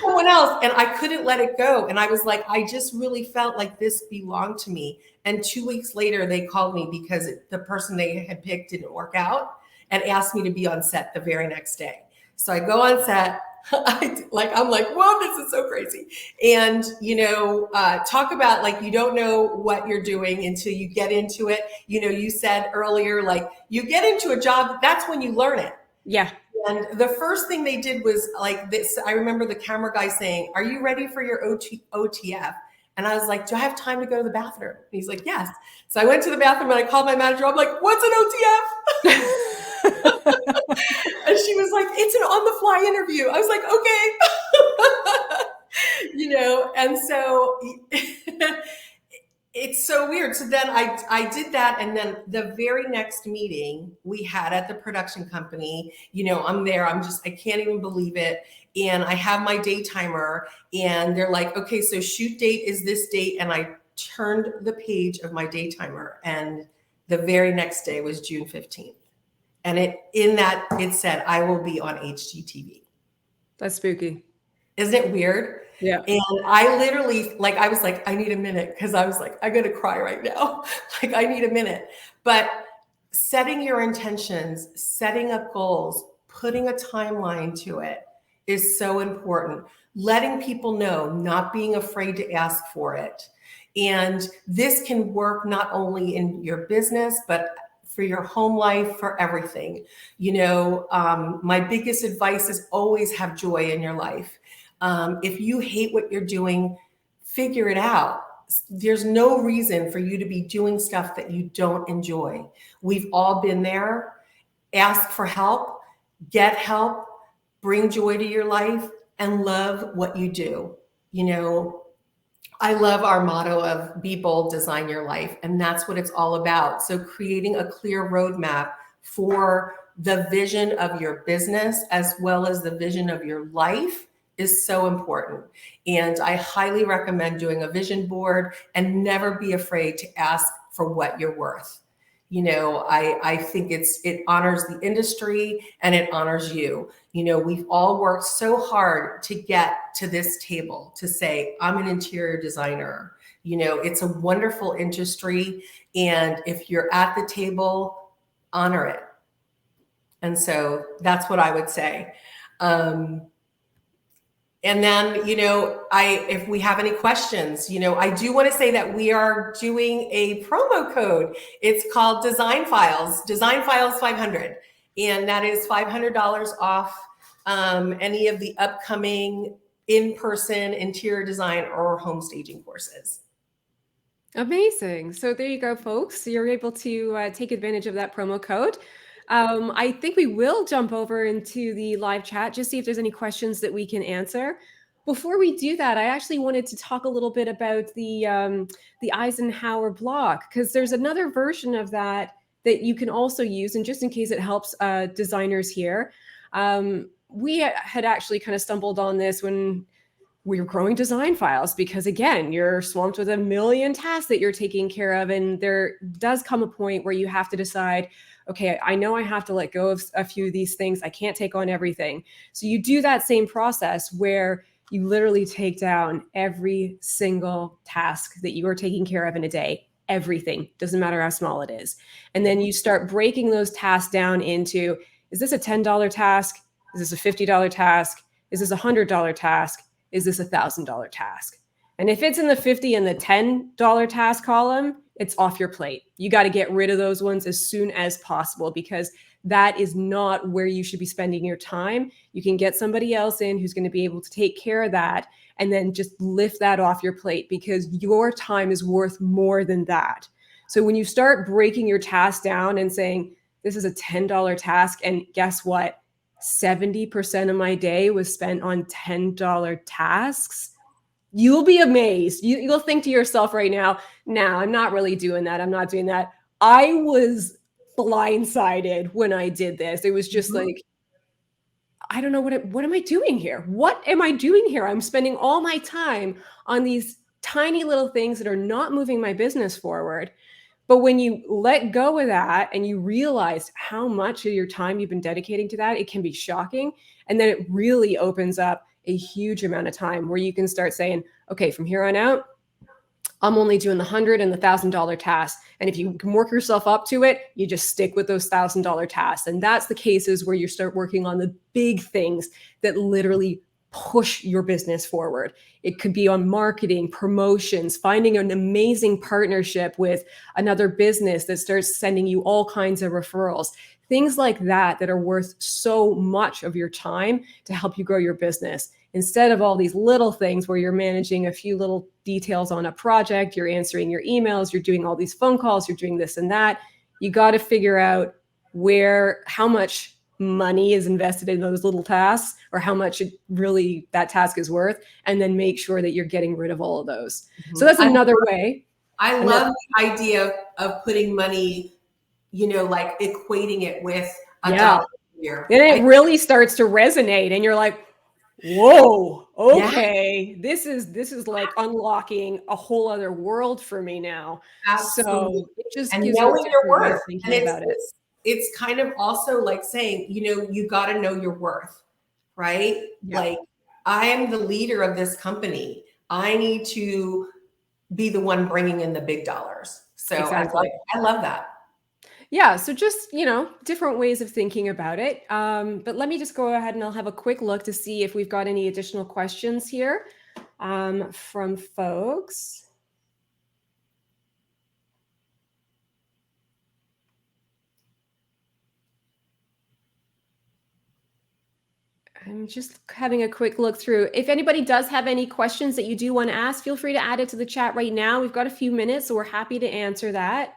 Someone else, and I couldn't let it go. And I was like, I just really felt like this belonged to me. And 2 weeks later, they called me because the person they had picked didn't work out and asked me to be on set the very next day. So I go on set. I'm like, whoa, this is so crazy. And, talk about like, you don't know what you're doing until you get into it. You said earlier, like you get into a job, that's when you learn it. Yeah. And the first thing they did was like this. I remember the camera guy saying, are you ready for your OTF? And I was like, do I have time to go to the bathroom? And he's like, yes. So I went to the bathroom and I called my manager. I'm like, what's an OTF? And she was like, it's an on-the-fly interview. I was like, okay. And so it's so weird. So then I did that. And then the very next meeting we had at the production company, I'm there. I can't even believe it. And I have my daytimer and they're like, okay, so shoot date is this date. And I turned the page of my daytimer and the very next day was June 15th. And it said, I will be on HGTV. That's spooky. Isn't it weird? Yeah. And I literally, I was like, I need a minute because I was like, I'm going to cry right now. I need a minute. But setting your intentions, setting up goals, putting a timeline to it is so important. Letting people know, not being afraid to ask for it. And this can work not only in your business, but for your home life, for everything. My biggest advice is always have joy in your life. If you hate what you're doing, figure it out. There's no reason for you to be doing stuff that you don't enjoy. We've all been there. Ask for help, get help, bring joy to your life, and love what you do. I love our motto of be bold, design your life. And that's what it's all about. So creating a clear roadmap for the vision of your business as well as the vision of your life is so important. And I highly recommend doing a vision board and never be afraid to ask for what you're worth. I think it honors the industry and it honors you. We've all worked so hard to get to this table to say, I'm an interior designer. It's a wonderful industry. And if you're at the table, honor it. And so that's what I would say. And then, if we have any questions, I do want to say that we are doing a promo code. It's called DesignFiles, DesignFiles 500. And that is $500 off any of the upcoming in-person interior design or home staging courses. Amazing. So there you go, folks. You're able to take advantage of that promo code. I think we will jump over into the live chat, just see if there's any questions that we can answer. Before we do that, I actually wanted to talk a little bit about the Eisenhower block, because there's another version of that that you can also use. And just in case it helps designers here, we had actually kind of stumbled on this when we were growing design files, because again, you're swamped with a million tasks that you're taking care of. And there does come a point where you have to decide, okay, I know I have to let go of a few of these things. I can't take on everything. So you do that same process where you literally take down every single task that you are taking care of in a day, everything, doesn't matter how small it is. And then you start breaking those tasks down into, is this a $10 task? Is this a $50 task? Is this a $100 task? Is this a $1,000 task? And if it's in the 50 and the $10 task column, it's off your plate. You got to get rid of those ones as soon as possible, because that is not where you should be spending your time. You can get somebody else in who's going to be able to take care of that, and then just lift that off your plate, because your time is worth more than that. So when you start breaking your task down and saying, this is a $10 task, and guess what? 70% of my day was spent on $10 tasks, you'll be amazed. You'll think to yourself right now, nah, I'm not really doing that. I'm not doing that. I was blindsided when I did this. It was just like, I don't know what am I doing here? What am I doing here? I'm spending all my time on these tiny little things that are not moving my business forward. But when you let go of that and you realize how much of your time you've been dedicating to that, it can be shocking. And then it really opens up a huge amount of time where you can start saying, okay, from here on out, I'm only doing the $100 and the $1,000 tasks. And if you can work yourself up to it, you just stick with those $1,000 tasks. And that's the cases where you start working on the big things that literally push your business forward. It could be on marketing, promotions, finding an amazing partnership with another business that starts sending you all kinds of referrals, things like that that are worth so much of your time to help you grow your business. Instead of all these little things where you're managing a few little details on a project, you're answering your emails, you're doing all these phone calls, you're doing this and that. You got to figure out how much money is invested in those little tasks, or how much really that task is worth, and then make sure that you're getting rid of all of those. So that's another way. I love the idea of putting money, like equating it with a dollar a year. Then it really starts to resonate, and you're like, whoa, okay, this is like unlocking a whole other world for me now. Absolutely. So it just and gives knowing you your worth. thinking about it. It's kind of also like saying, you got to know your worth, right? Yeah. Like, I am the leader of this company. I need to be the one bringing in the big dollars. So exactly. I love that. Yeah. So just, different ways of thinking about it. But let me just go ahead and I'll have a quick look to see if we've got any additional questions here from folks. I'm just having a quick look through. If anybody does have any questions that you do want to ask, feel free to add it to the chat right now. We've got a few minutes, so we're happy to answer that.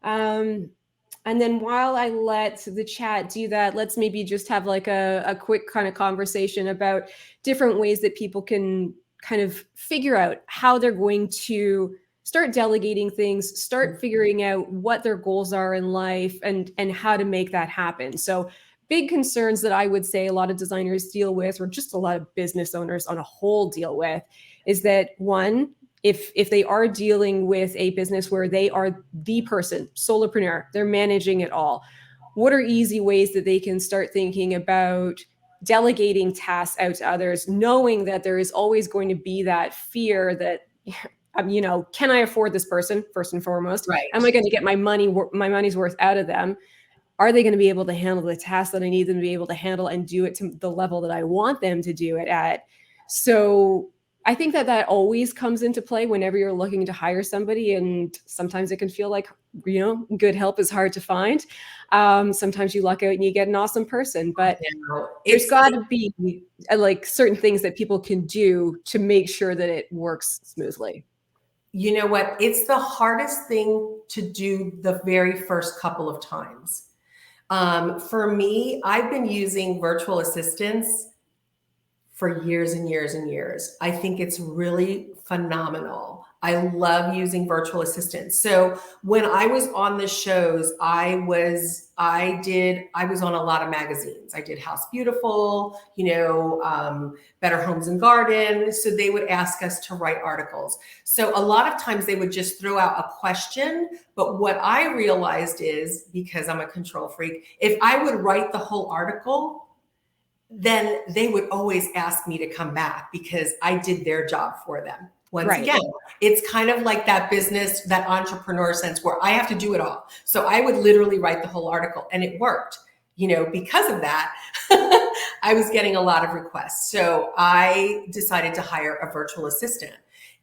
And then while I let the chat do that, let's maybe just have like a quick kind of conversation about different ways that people can kind of figure out how they're going to start delegating things, start figuring out what their goals are in life, and how to make that happen. So big concerns that I would say a lot of designers deal with, or just a lot of business owners on a whole deal with, is that one, if they are dealing with a business where they are the person, solopreneur, they're managing it all, what are easy ways that they can start thinking about delegating tasks out to others, knowing that there is always going to be that fear that, can I afford this person, first and foremost? Right. Am I going to get my money's worth out of them? Are they going to be able to handle the tasks that I need them to be able to handle and do it to the level that I want them to do it at? So I think that always comes into play whenever you're looking to hire somebody. And sometimes it can feel like good help is hard to find. Sometimes you luck out and you get an awesome person, but there's got to be like certain things that people can do to make sure that it works smoothly. You know what? It's the hardest thing to do the very first couple of times. For me, I've been using virtual assistants for years and years and years. I think it's really phenomenal. I love using virtual assistants. So when I was on the shows, I was on a lot of magazines. I did House Beautiful, Better Homes and Garden. So they would ask us to write articles. So a lot of times they would just throw out a question. But what I realized is, because I'm a control freak, if I would write the whole article, then they would always ask me to come back because I did their job for them. Once again, it's kind of like that business, that entrepreneur sense where I have to do it all. So I would literally write the whole article, and it worked. Because of that, I was getting a lot of requests. So I decided to hire a virtual assistant.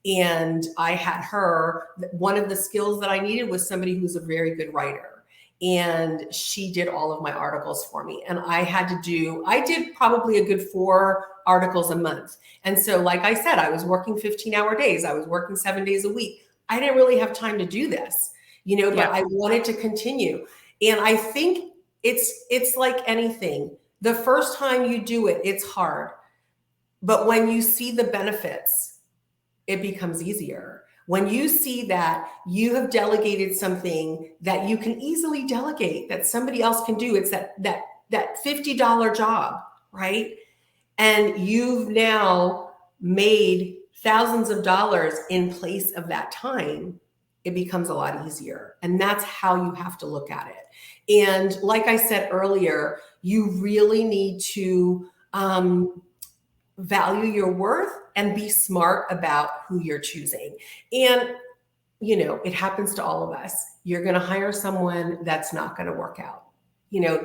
And I had her, one of the skills that I needed was somebody who's a very good writer. And she did all of my articles for me. And I did probably a good 4 articles a month. And so, like I said, I was working 15-hour days. I was working 7 days a week. I didn't really have time to do this, but I wanted to continue. And I think it's like anything. The first time you do it, it's hard. But when you see the benefits, it becomes easier. When you see that you have delegated something that you can easily delegate, that somebody else can do, it's that $50 job, right? And you've now made thousands of dollars in place of that time, it becomes a lot easier. And that's how you have to look at it. And like I said earlier, you really need to value your worth and be smart about who you're choosing. And, it happens to all of us. You're going to hire someone that's not going to work out.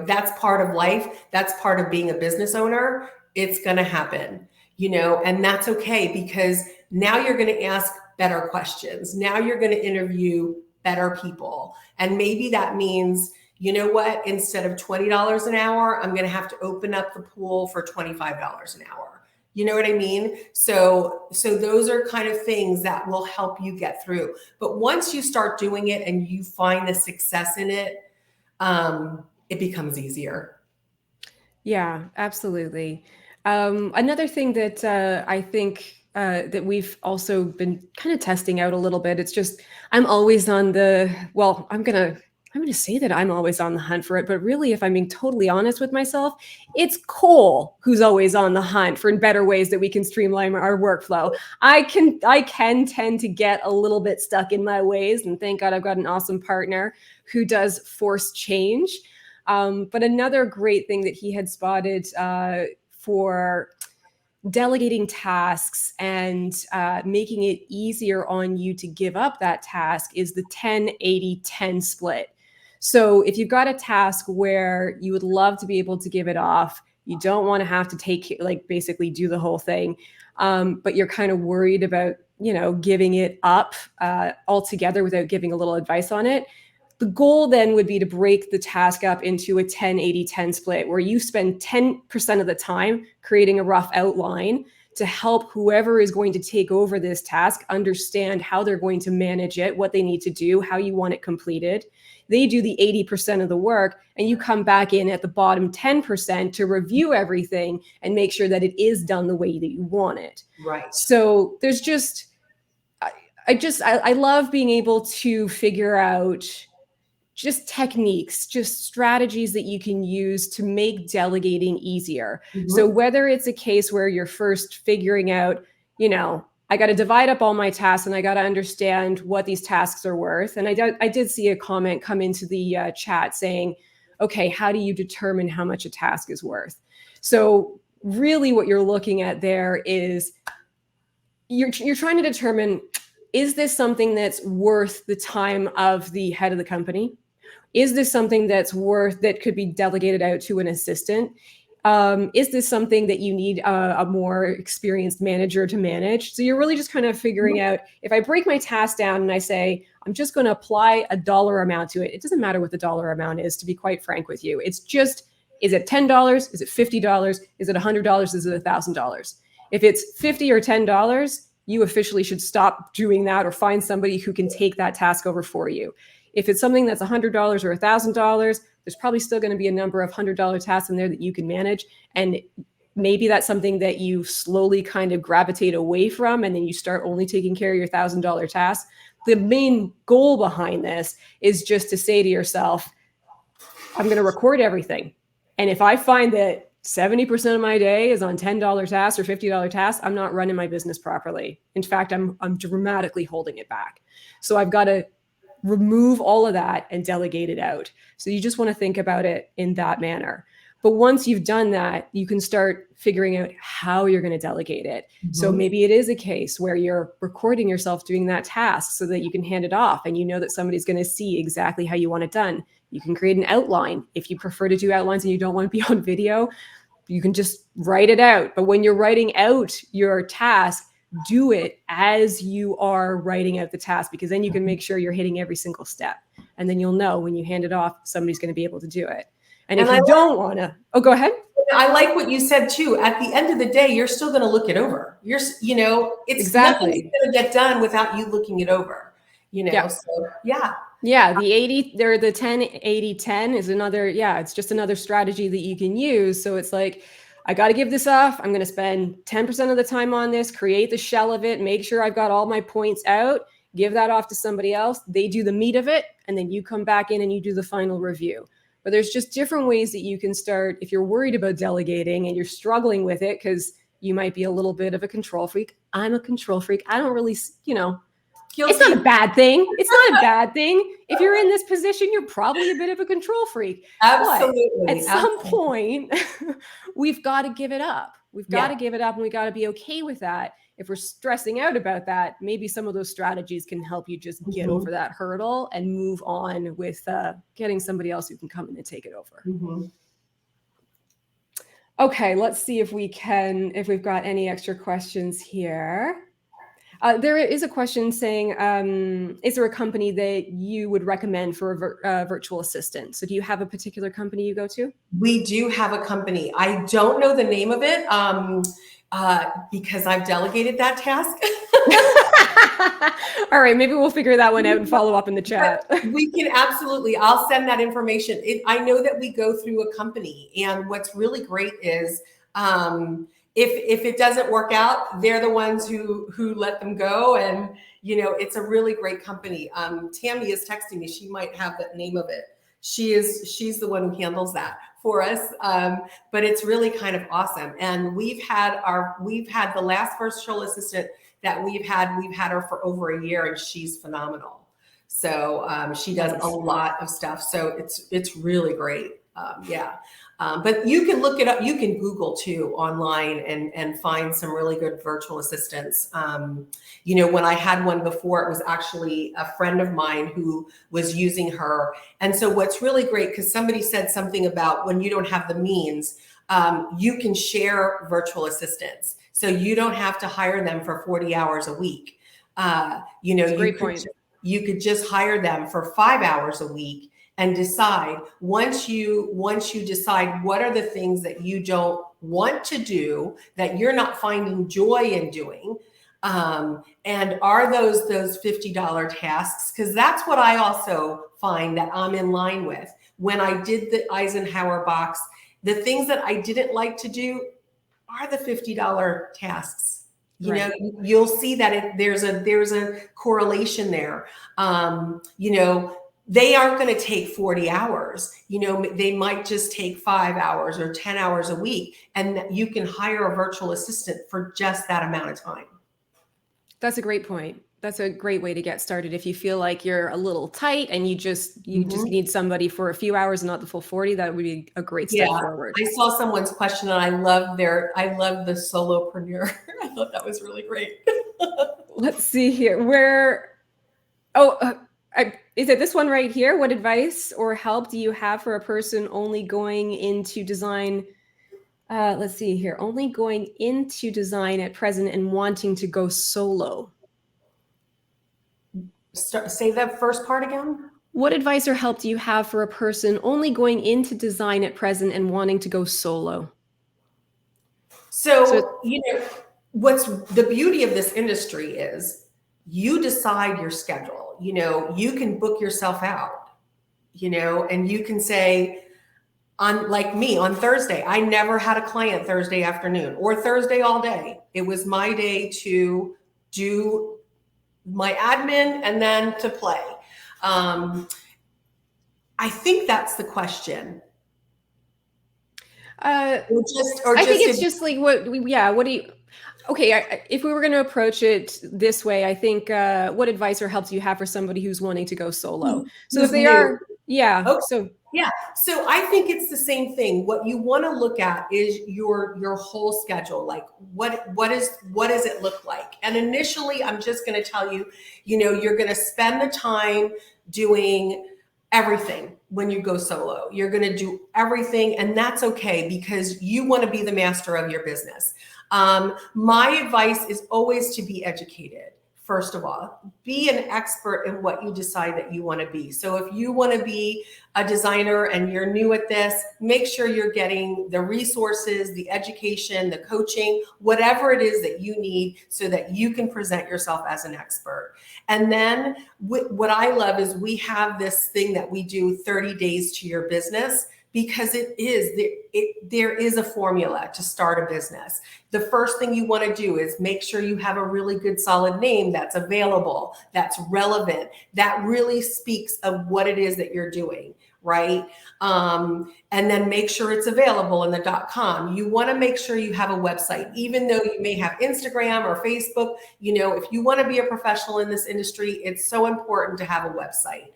That's part of life. That's part of being a business owner. It's going to happen, and that's okay, because now you're going to ask better questions. Now you're going to interview better people. And maybe that means, instead of $20 an hour, I'm going to have to open up the pool for $25 an hour. You know what I mean? So those are kind of things that will help you get through. But once you start doing it and you find the success in it, it becomes easier. Yeah, absolutely. Another thing that I think that we've also been kind of testing out a little bit, it's just, I'm always on I'm going to say that I'm always on the hunt for it, but really, if I'm being totally honest with myself, it's Cole who's always on the hunt for better ways that we can streamline our workflow. I can tend to get a little bit stuck in my ways, and thank God I've got an awesome partner who does force change. But another great thing that he had spotted for delegating tasks and making it easier on you to give up that task is the 10-80-10 split. So if you've got a task where you would love to be able to give it off, you don't want to have to basically do the whole thing, but you're kind of worried about, giving it up altogether without giving a little advice on it. The goal then would be to break the task up into a 10-80-10 split, where you spend 10% of the time creating a rough outline to help whoever is going to take over this task understand how they're going to manage it, what they need to do, how you want it completed. They do the 80% of the work, and you come back in at the bottom 10% to review everything and make sure that it is done the way that you want it. Right. So there's I love being able to figure out just techniques, just strategies that you can use to make delegating easier. Mm-hmm. So whether it's a case where you're first figuring out, I got to divide up all my tasks and I got to understand what these tasks are worth. And I did see a comment come into the chat saying, okay, how do you determine how much a task is worth? So really what you're looking at there is you're trying to determine, is this something that's worth the time of the head of the company? Is this something that could be delegated out to an assistant? Is this something that you need a more experienced manager to manage? So you're really just kind of figuring out, if I break my task down and I say, I'm just going to apply a dollar amount to it. It doesn't matter what the dollar amount is, to be quite frank with you. It's just, is it $10? Is it $50? Is it $100? Is it $1,000? If it's $50 or $10, you officially should stop doing that or find somebody who can take that task over for you. If it's something that's $100 or $1,000, there's probably still going to be a number of $100 tasks in there that you can manage. And maybe that's something that you slowly kind of gravitate away from, and then you start only taking care of your $1,000 tasks. The main goal behind this is just to say to yourself, I'm going to record everything. And if I find that 70% of my day is on $10 tasks or $50 tasks, I'm not running my business properly. In fact, I'm dramatically holding it back. So I've got to remove all of that and delegate it out. So you just want to think about it in that manner. But once you've done that, you can start figuring out how you're going to delegate it. So maybe it is a case where you're recording yourself doing that task so that you can hand it off, and you know that somebody's going to see exactly how you want it done. You can create an outline. If you prefer to do outlines and you don't want to be on video, you can just write it out. But when you're writing out your task, do it as you are writing out the task, because then you can make sure you're hitting every single step. And then you'll know when you hand it off, somebody's going to be able to do it. And if you don't want to, go ahead. I like what you said too. At the end of the day, you're still going to look it over. It's nothing's going to get done without you looking it over, Yeah. So yeah. Yeah. The 80 or the 10, 80, 10 is another, it's just another strategy that you can use. So it's like, I got to give this off. I'm going to spend 10% of the time on this, create the shell of it, make sure I've got all my points out, give that off to somebody else. They do the meat of it. And then you come back in and you do the final review. But there's just different ways that you can start if you're worried about delegating and you're struggling with it, because you might be a little bit of a control freak. I'm a control freak. I don't really, it's not a bad thing. It's not a bad thing. If you're in this position, you're probably a bit of a control freak. Absolutely. But at some point, we've got to give it up. We've got to give it up, and we got to be okay with that. If we're stressing out about that, maybe some of those strategies can help you just get over that hurdle and move on with getting somebody else who can come in and take it over. Okay, let's see if we've got any extra questions here. There is a question saying, is there a company that you would recommend for a virtual assistant? So do you have a particular company you go to? We do have a company. I don't know the name of it because I've delegated that task. All right, maybe we'll figure that one out and follow up in the chat. We can absolutely. I'll send that information. I know that we go through a company, and what's really great is if it doesn't work out, they're the ones who let them go, and it's a really great company. Tammy is texting me; she might have the name of it. She's the one who handles that for us, but it's really kind of awesome. And we've had the last virtual assistant that we've had her for over a year, and she's phenomenal. So she does a lot of stuff. So it's really great. But you can look it up. You can Google too online and find some really good virtual assistants. When I had one before, it was actually a friend of mine who was using her. And so what's really great, because somebody said something about when you don't have the means, you can share virtual assistants. So you don't have to hire them for 40 hours a week. Great point. You could just hire them for 5 hours a week and decide once you decide what are the things that you don't want to do, that you're not finding joy in doing, and are those $50 tasks, because that's what I also find that I'm in line with. When I did the Eisenhower box, the things that I didn't like to do are the $50 tasks. You'll see that there's a correlation there. They aren't going to take 40 hours. They might just take 5 hours or 10 hours a week, and you can hire a virtual assistant for just that amount of time. That's a great point. That's a great way to get started. If you feel like you're a little tight and you just need somebody for a few hours and not the full 40, that would be a great step forward. I saw someone's question, and I love the solopreneur. I thought that was really great. Let's see here. Is it this one right here? What advice or help do you have for a person only going into design Let's see here. Only going into design at present and wanting to go solo. Say that first part again. What advice or help do you have for a person only going into design at present and wanting to go solo? So, what's the beauty of this industry is you decide your schedule. You can book yourself out, and you can say, on like me on Thursday, I never had a client Thursday afternoon or Thursday all day. It was my day to do my admin and then to play. I think that's the question. I think it's just like what do you? Okay, if we were going to approach it this way, I think what advice or help do you have for somebody who's wanting to go solo? So if they are, So I think it's the same thing. What you want to look at is your whole schedule. Like what does it look like? And initially, I'm just going to tell you, you're going to spend the time doing everything when you go solo. You're going to do everything, and that's okay because you want to be the master of your business. My advice is always to be educated. First of all, be an expert in what you decide that you want to be. So if you want to be a designer and you're new at this, make sure you're getting the resources, the education, the coaching, whatever it is that you need so that you can present yourself as an expert. And then what I love is we have this thing that we do 30 days to your business, because there is a formula to start a business. The first thing you want to do is make sure you have a really good solid name that's available, that's relevant, that really speaks of what it is that you're doing, right? And then make sure it's available in the .com. You want to make sure you have a website, even though you may have Instagram or Facebook. If you want to be a professional in this industry, it's so important to have a website.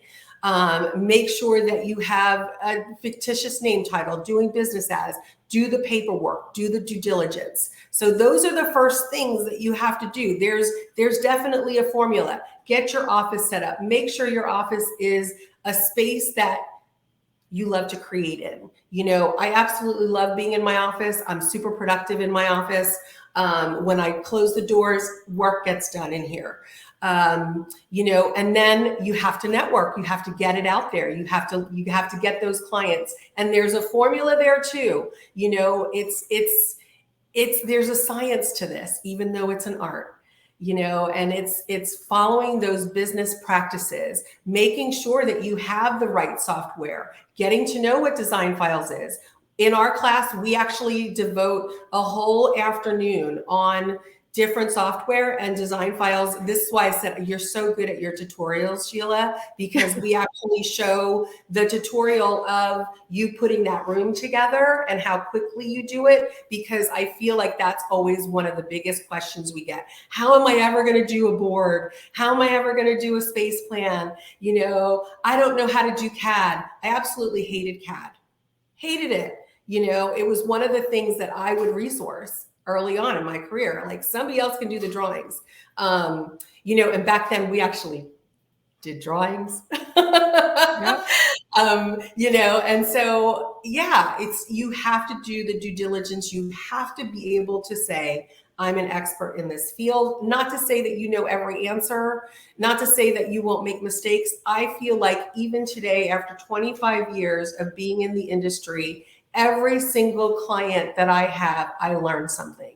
Make sure that you have a fictitious name title, doing business as, do the paperwork, do the due diligence. So those are the first things that you have to do. There's definitely a formula. Get your office set up. Make sure your office is a space that you love to create in. I absolutely love being in my office. I'm super productive in my office. When I close the doors, work gets done in here. And then you have to network. You have to get it out there. You have to get those clients. And there's a formula there too. There's a science to this, even though it's an art. And it's following those business practices, making sure that you have the right software, getting to know what DesignFiles is. In our class, we actually devote a whole afternoon on different software and DesignFiles. This is why I said you're so good at your tutorials, Sheila, because we actually show the tutorial of you putting that room together and how quickly you do it, because I feel like that's always one of the biggest questions we get. How am I ever going to do a board? How am I ever going to do a space plan? I don't know how to do CAD. I absolutely hated CAD. Hated it. It was one of the things that I would resource early on in my career. Like, somebody else can do the drawings. And back then we actually did drawings. Yep. And so, you have to do the due diligence. You have to be able to say, I'm an expert in this field. Not to say that you know every answer, not to say that you won't make mistakes. I feel like even today, after 25 years of being in the industry, every single client that I have, I learned something,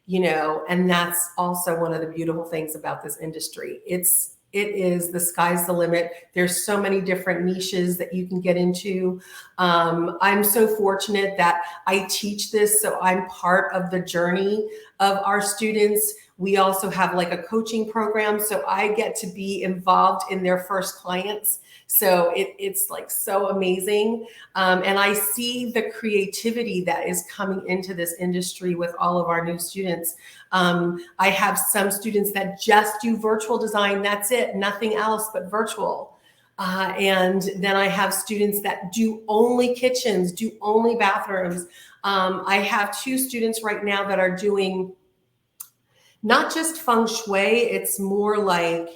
and that's also one of the beautiful things about this industry. It is the sky's the limit. There's so many different niches that you can get into. I'm so fortunate that I teach this, so I'm part of the journey of our students. We also have like a coaching program, so I get to be involved in their first clients. So it's like so amazing. And I see the creativity that is coming into this industry with all of our new students. I have some students that just do virtual design. That's it, nothing else but virtual. And then I have students that do only kitchens, do only bathrooms. I have 2 students right now that are doing not just feng shui, it's more like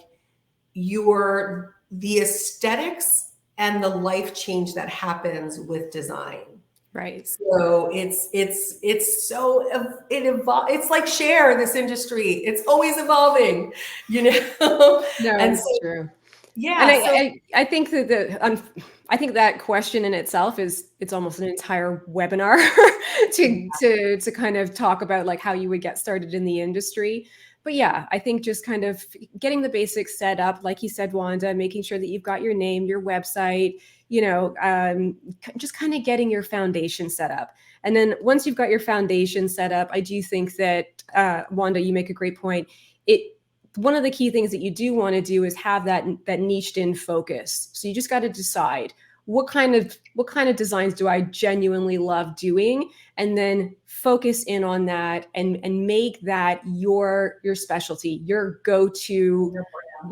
the aesthetics and the life change that happens with design. Right. So it evolves. It's like share this industry. It's always evolving, you know? No, And so, it's true. And yeah, so I think that I think that question in itself it's almost an entire webinar to kind of talk about like how you would get started in the industry. But yeah, I think just kind of getting the basics set up, like you said, Wanda, making sure that you've got your name, your website, just kind of getting your foundation set up. And then once you've got your foundation set up, I do think that Wanda, you make a great point. It One of the key things that you do want to do is have that niched in focus. So you just got to decide what kind of designs do I genuinely love doing, and then focus in on that and make that your specialty, your go-to.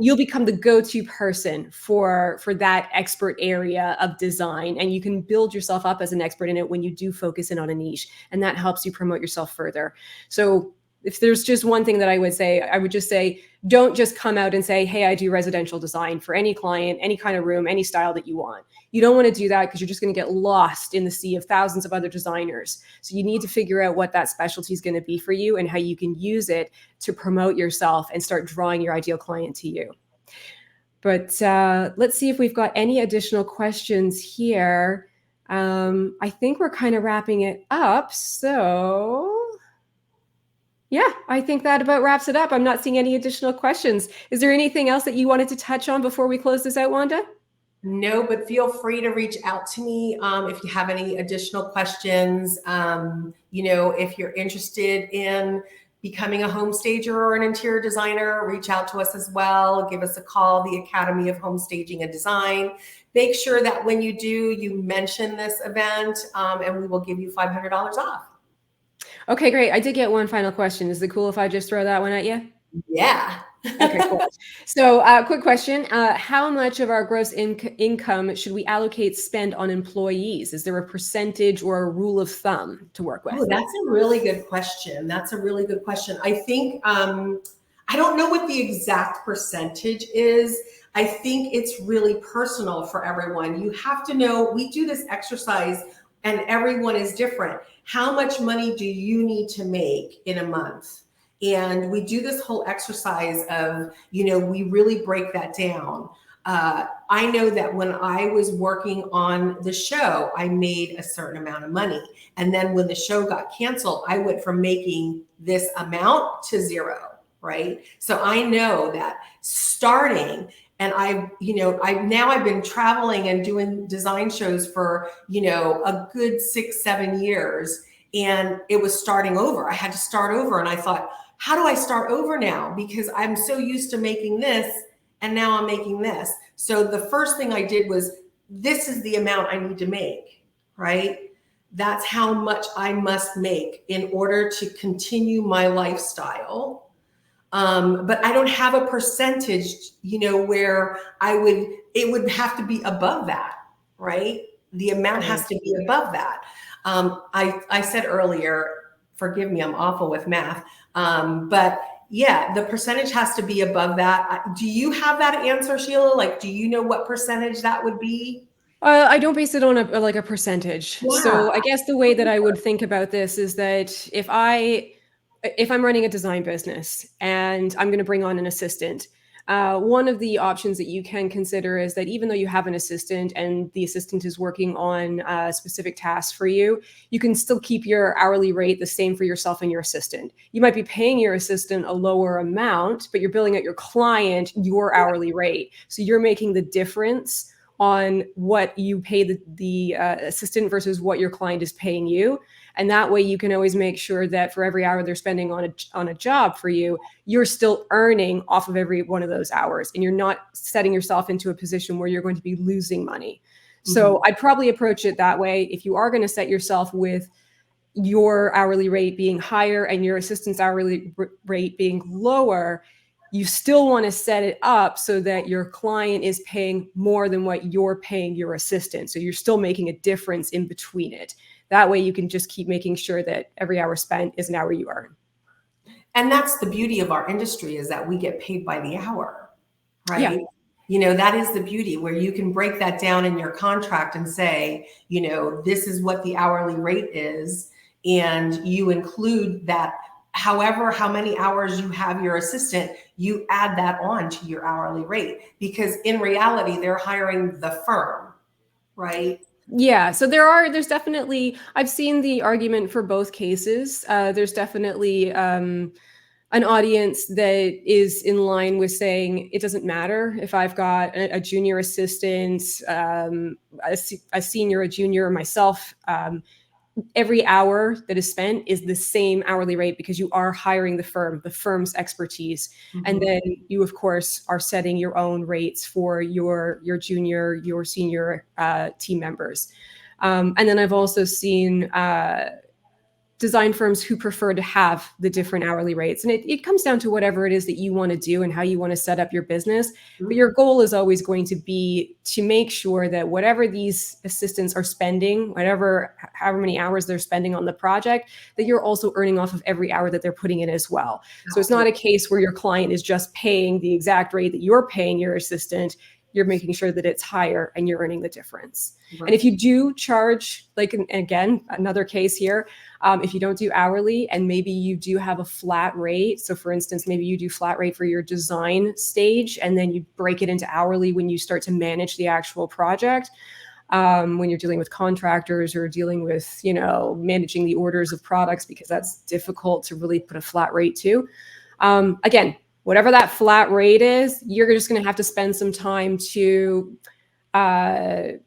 You'll become the go-to person for that expert area of design, and you can build yourself up as an expert in it when you do focus in on a niche, and that helps you promote yourself further. So if there's just one thing that I would say, I would just say, don't just come out and say, hey, I do residential design for any client, any kind of room, any style that you want. You don't want to do that because you're just going to get lost in the sea of thousands of other designers. So you need to figure out what that specialty is going to be for you and how you can use it to promote yourself and start drawing your ideal client to you. But let's see if we've got any additional questions here. I think we're kind of wrapping it up. So yeah, I think that about wraps it up. I'm not seeing any additional questions. Is there anything else that you wanted to touch on before we close this out, Wanda? no, but feel free to reach out to me if you have any additional questions. If you're interested in becoming a home stager or an interior designer, reach out to us as well. Give us a call, the Academy of Home Staging and Design. Make sure that when you do, you mention this event, and we will give you $500 off. Okay, great. I did get one final question. Is it cool if I just throw that one at you? Yeah. Okay, cool. So quick question. How much of our gross income should we spend on employees? Is there a percentage or a rule of thumb to work with? Oh, that's a really good question. I think, I don't know what the exact percentage is. I think it's really personal for everyone. You have to know, we do this exercise and everyone is different. How much money do you need to make in a month? And we do this whole exercise of, we really break that down. I know that when I was working on the show, I made a certain amount of money. And then when the show got canceled, I went from making this amount to zero, right? So I know that starting, and I've been traveling and doing design shows for, a good 6-7 years. And it was starting over. I had to start over. And I thought, how do I start over now? Because I'm so used to making this and now I'm making this. So the first thing I did was, this is the amount I need to make, right? That's how much I must make in order to continue my lifestyle. But I don't have a percentage, where it would have to be above that, right? The amount has to be above that. I said earlier, forgive me, I'm awful with math. But yeah, the percentage has to be above that. Do you have that answer, Sheila? Like, do you know what percentage that would be? I don't base it on a percentage. Yeah. So I guess the way that I would think about this is that if I'm running a design business and I'm going to bring on an assistant, one of the options that you can consider is that even though you have an assistant and the assistant is working on specific tasks for you, you can still keep your hourly rate the same for yourself and your assistant. You might be paying your assistant a lower amount, but you're billing out your client your hourly rate. So you're making the difference on what you pay the assistant versus what your client is paying you. And that way you can always make sure that for every hour they're spending on a job for you, you're still earning off of every one of those hours. And you're not setting yourself into a position where you're going to be losing money. Mm-hmm. So I'd probably approach it that way. If you are going to set yourself with your hourly rate being higher and your assistant's hourly rate being lower, you still want to set it up so that your client is paying more than what you're paying your assistant. So you're still making a difference in between it. That way you can just keep making sure that every hour spent is an hour you earn. And that's the beauty of our industry, is that we get paid by the hour, right? that is the beauty, where you can break that down in your contract and say, this is what the hourly rate is. And you include that, however, how many hours you have your assistant, you add that on to your hourly rate, because in reality, they're hiring the firm, right? Yeah, so there's definitely, I've seen the argument for both cases. There's definitely an audience that is in line with saying it doesn't matter if I've got a junior assistant, a senior, a junior, myself. Every hour that is spent is the same hourly rate, because you are hiring the firm's expertise. Mm-hmm. And then you, of course, are setting your own rates for your junior, your senior team members. And then I've also seen design firms who prefer to have the different hourly rates. And it comes down to whatever it is that you want to do and how you want to set up your business. Mm-hmm. But your goal is always going to be to make sure that whatever these assistants are spending, however many hours they're spending on the project, that you're also earning off of every hour that they're putting in as well. So it's not a case where your client is just paying the exact rate that you're paying your assistant. You're making sure that it's higher and you're earning the difference. Right. And if you do charge, like, again, another case here, if you don't do hourly and maybe you do have a flat rate. So for instance, maybe you do flat rate for your design stage, and then you break it into hourly when you start to manage the actual project. When you're dealing with contractors or dealing with, managing the orders of products, because that's difficult to really put a flat rate to. Again, whatever that flat rate is, you're just going to have to spend some time to do a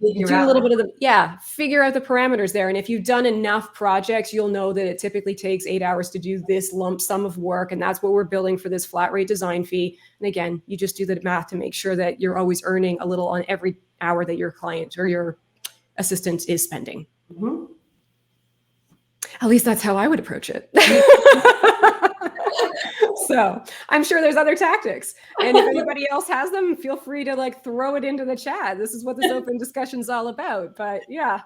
little bit of figure out the parameters there. And if you've done enough projects, you'll know that it typically takes 8 hours to do this lump sum of work. And that's what we're billing for this flat rate design fee. And again, you just do the math to make sure that you're always earning a little on every hour that your client or your assistant is spending. Mm-hmm. At least that's how I would approach it. So I'm sure there's other tactics. And if anybody else has them, feel free to throw it into the chat. This is what this open discussion is all about. But yeah.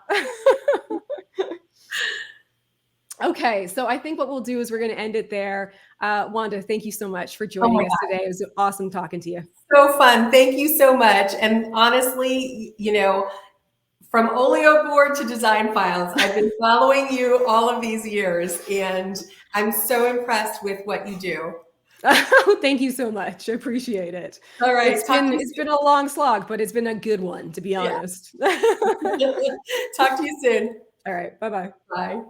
Okay, so I think what we'll do is we're going to end it there. Wanda, thank you so much for joining us today. It was awesome talking to you. So fun. Thank you so much. And honestly, from Oleo board to Design Files, I've been following you all of these years, and I'm so impressed with what you do. Thank you so much. I appreciate it. All right. It's been a long slog, but it's been a good one, to be honest. Talk to you soon. All right. Bye-bye. Bye.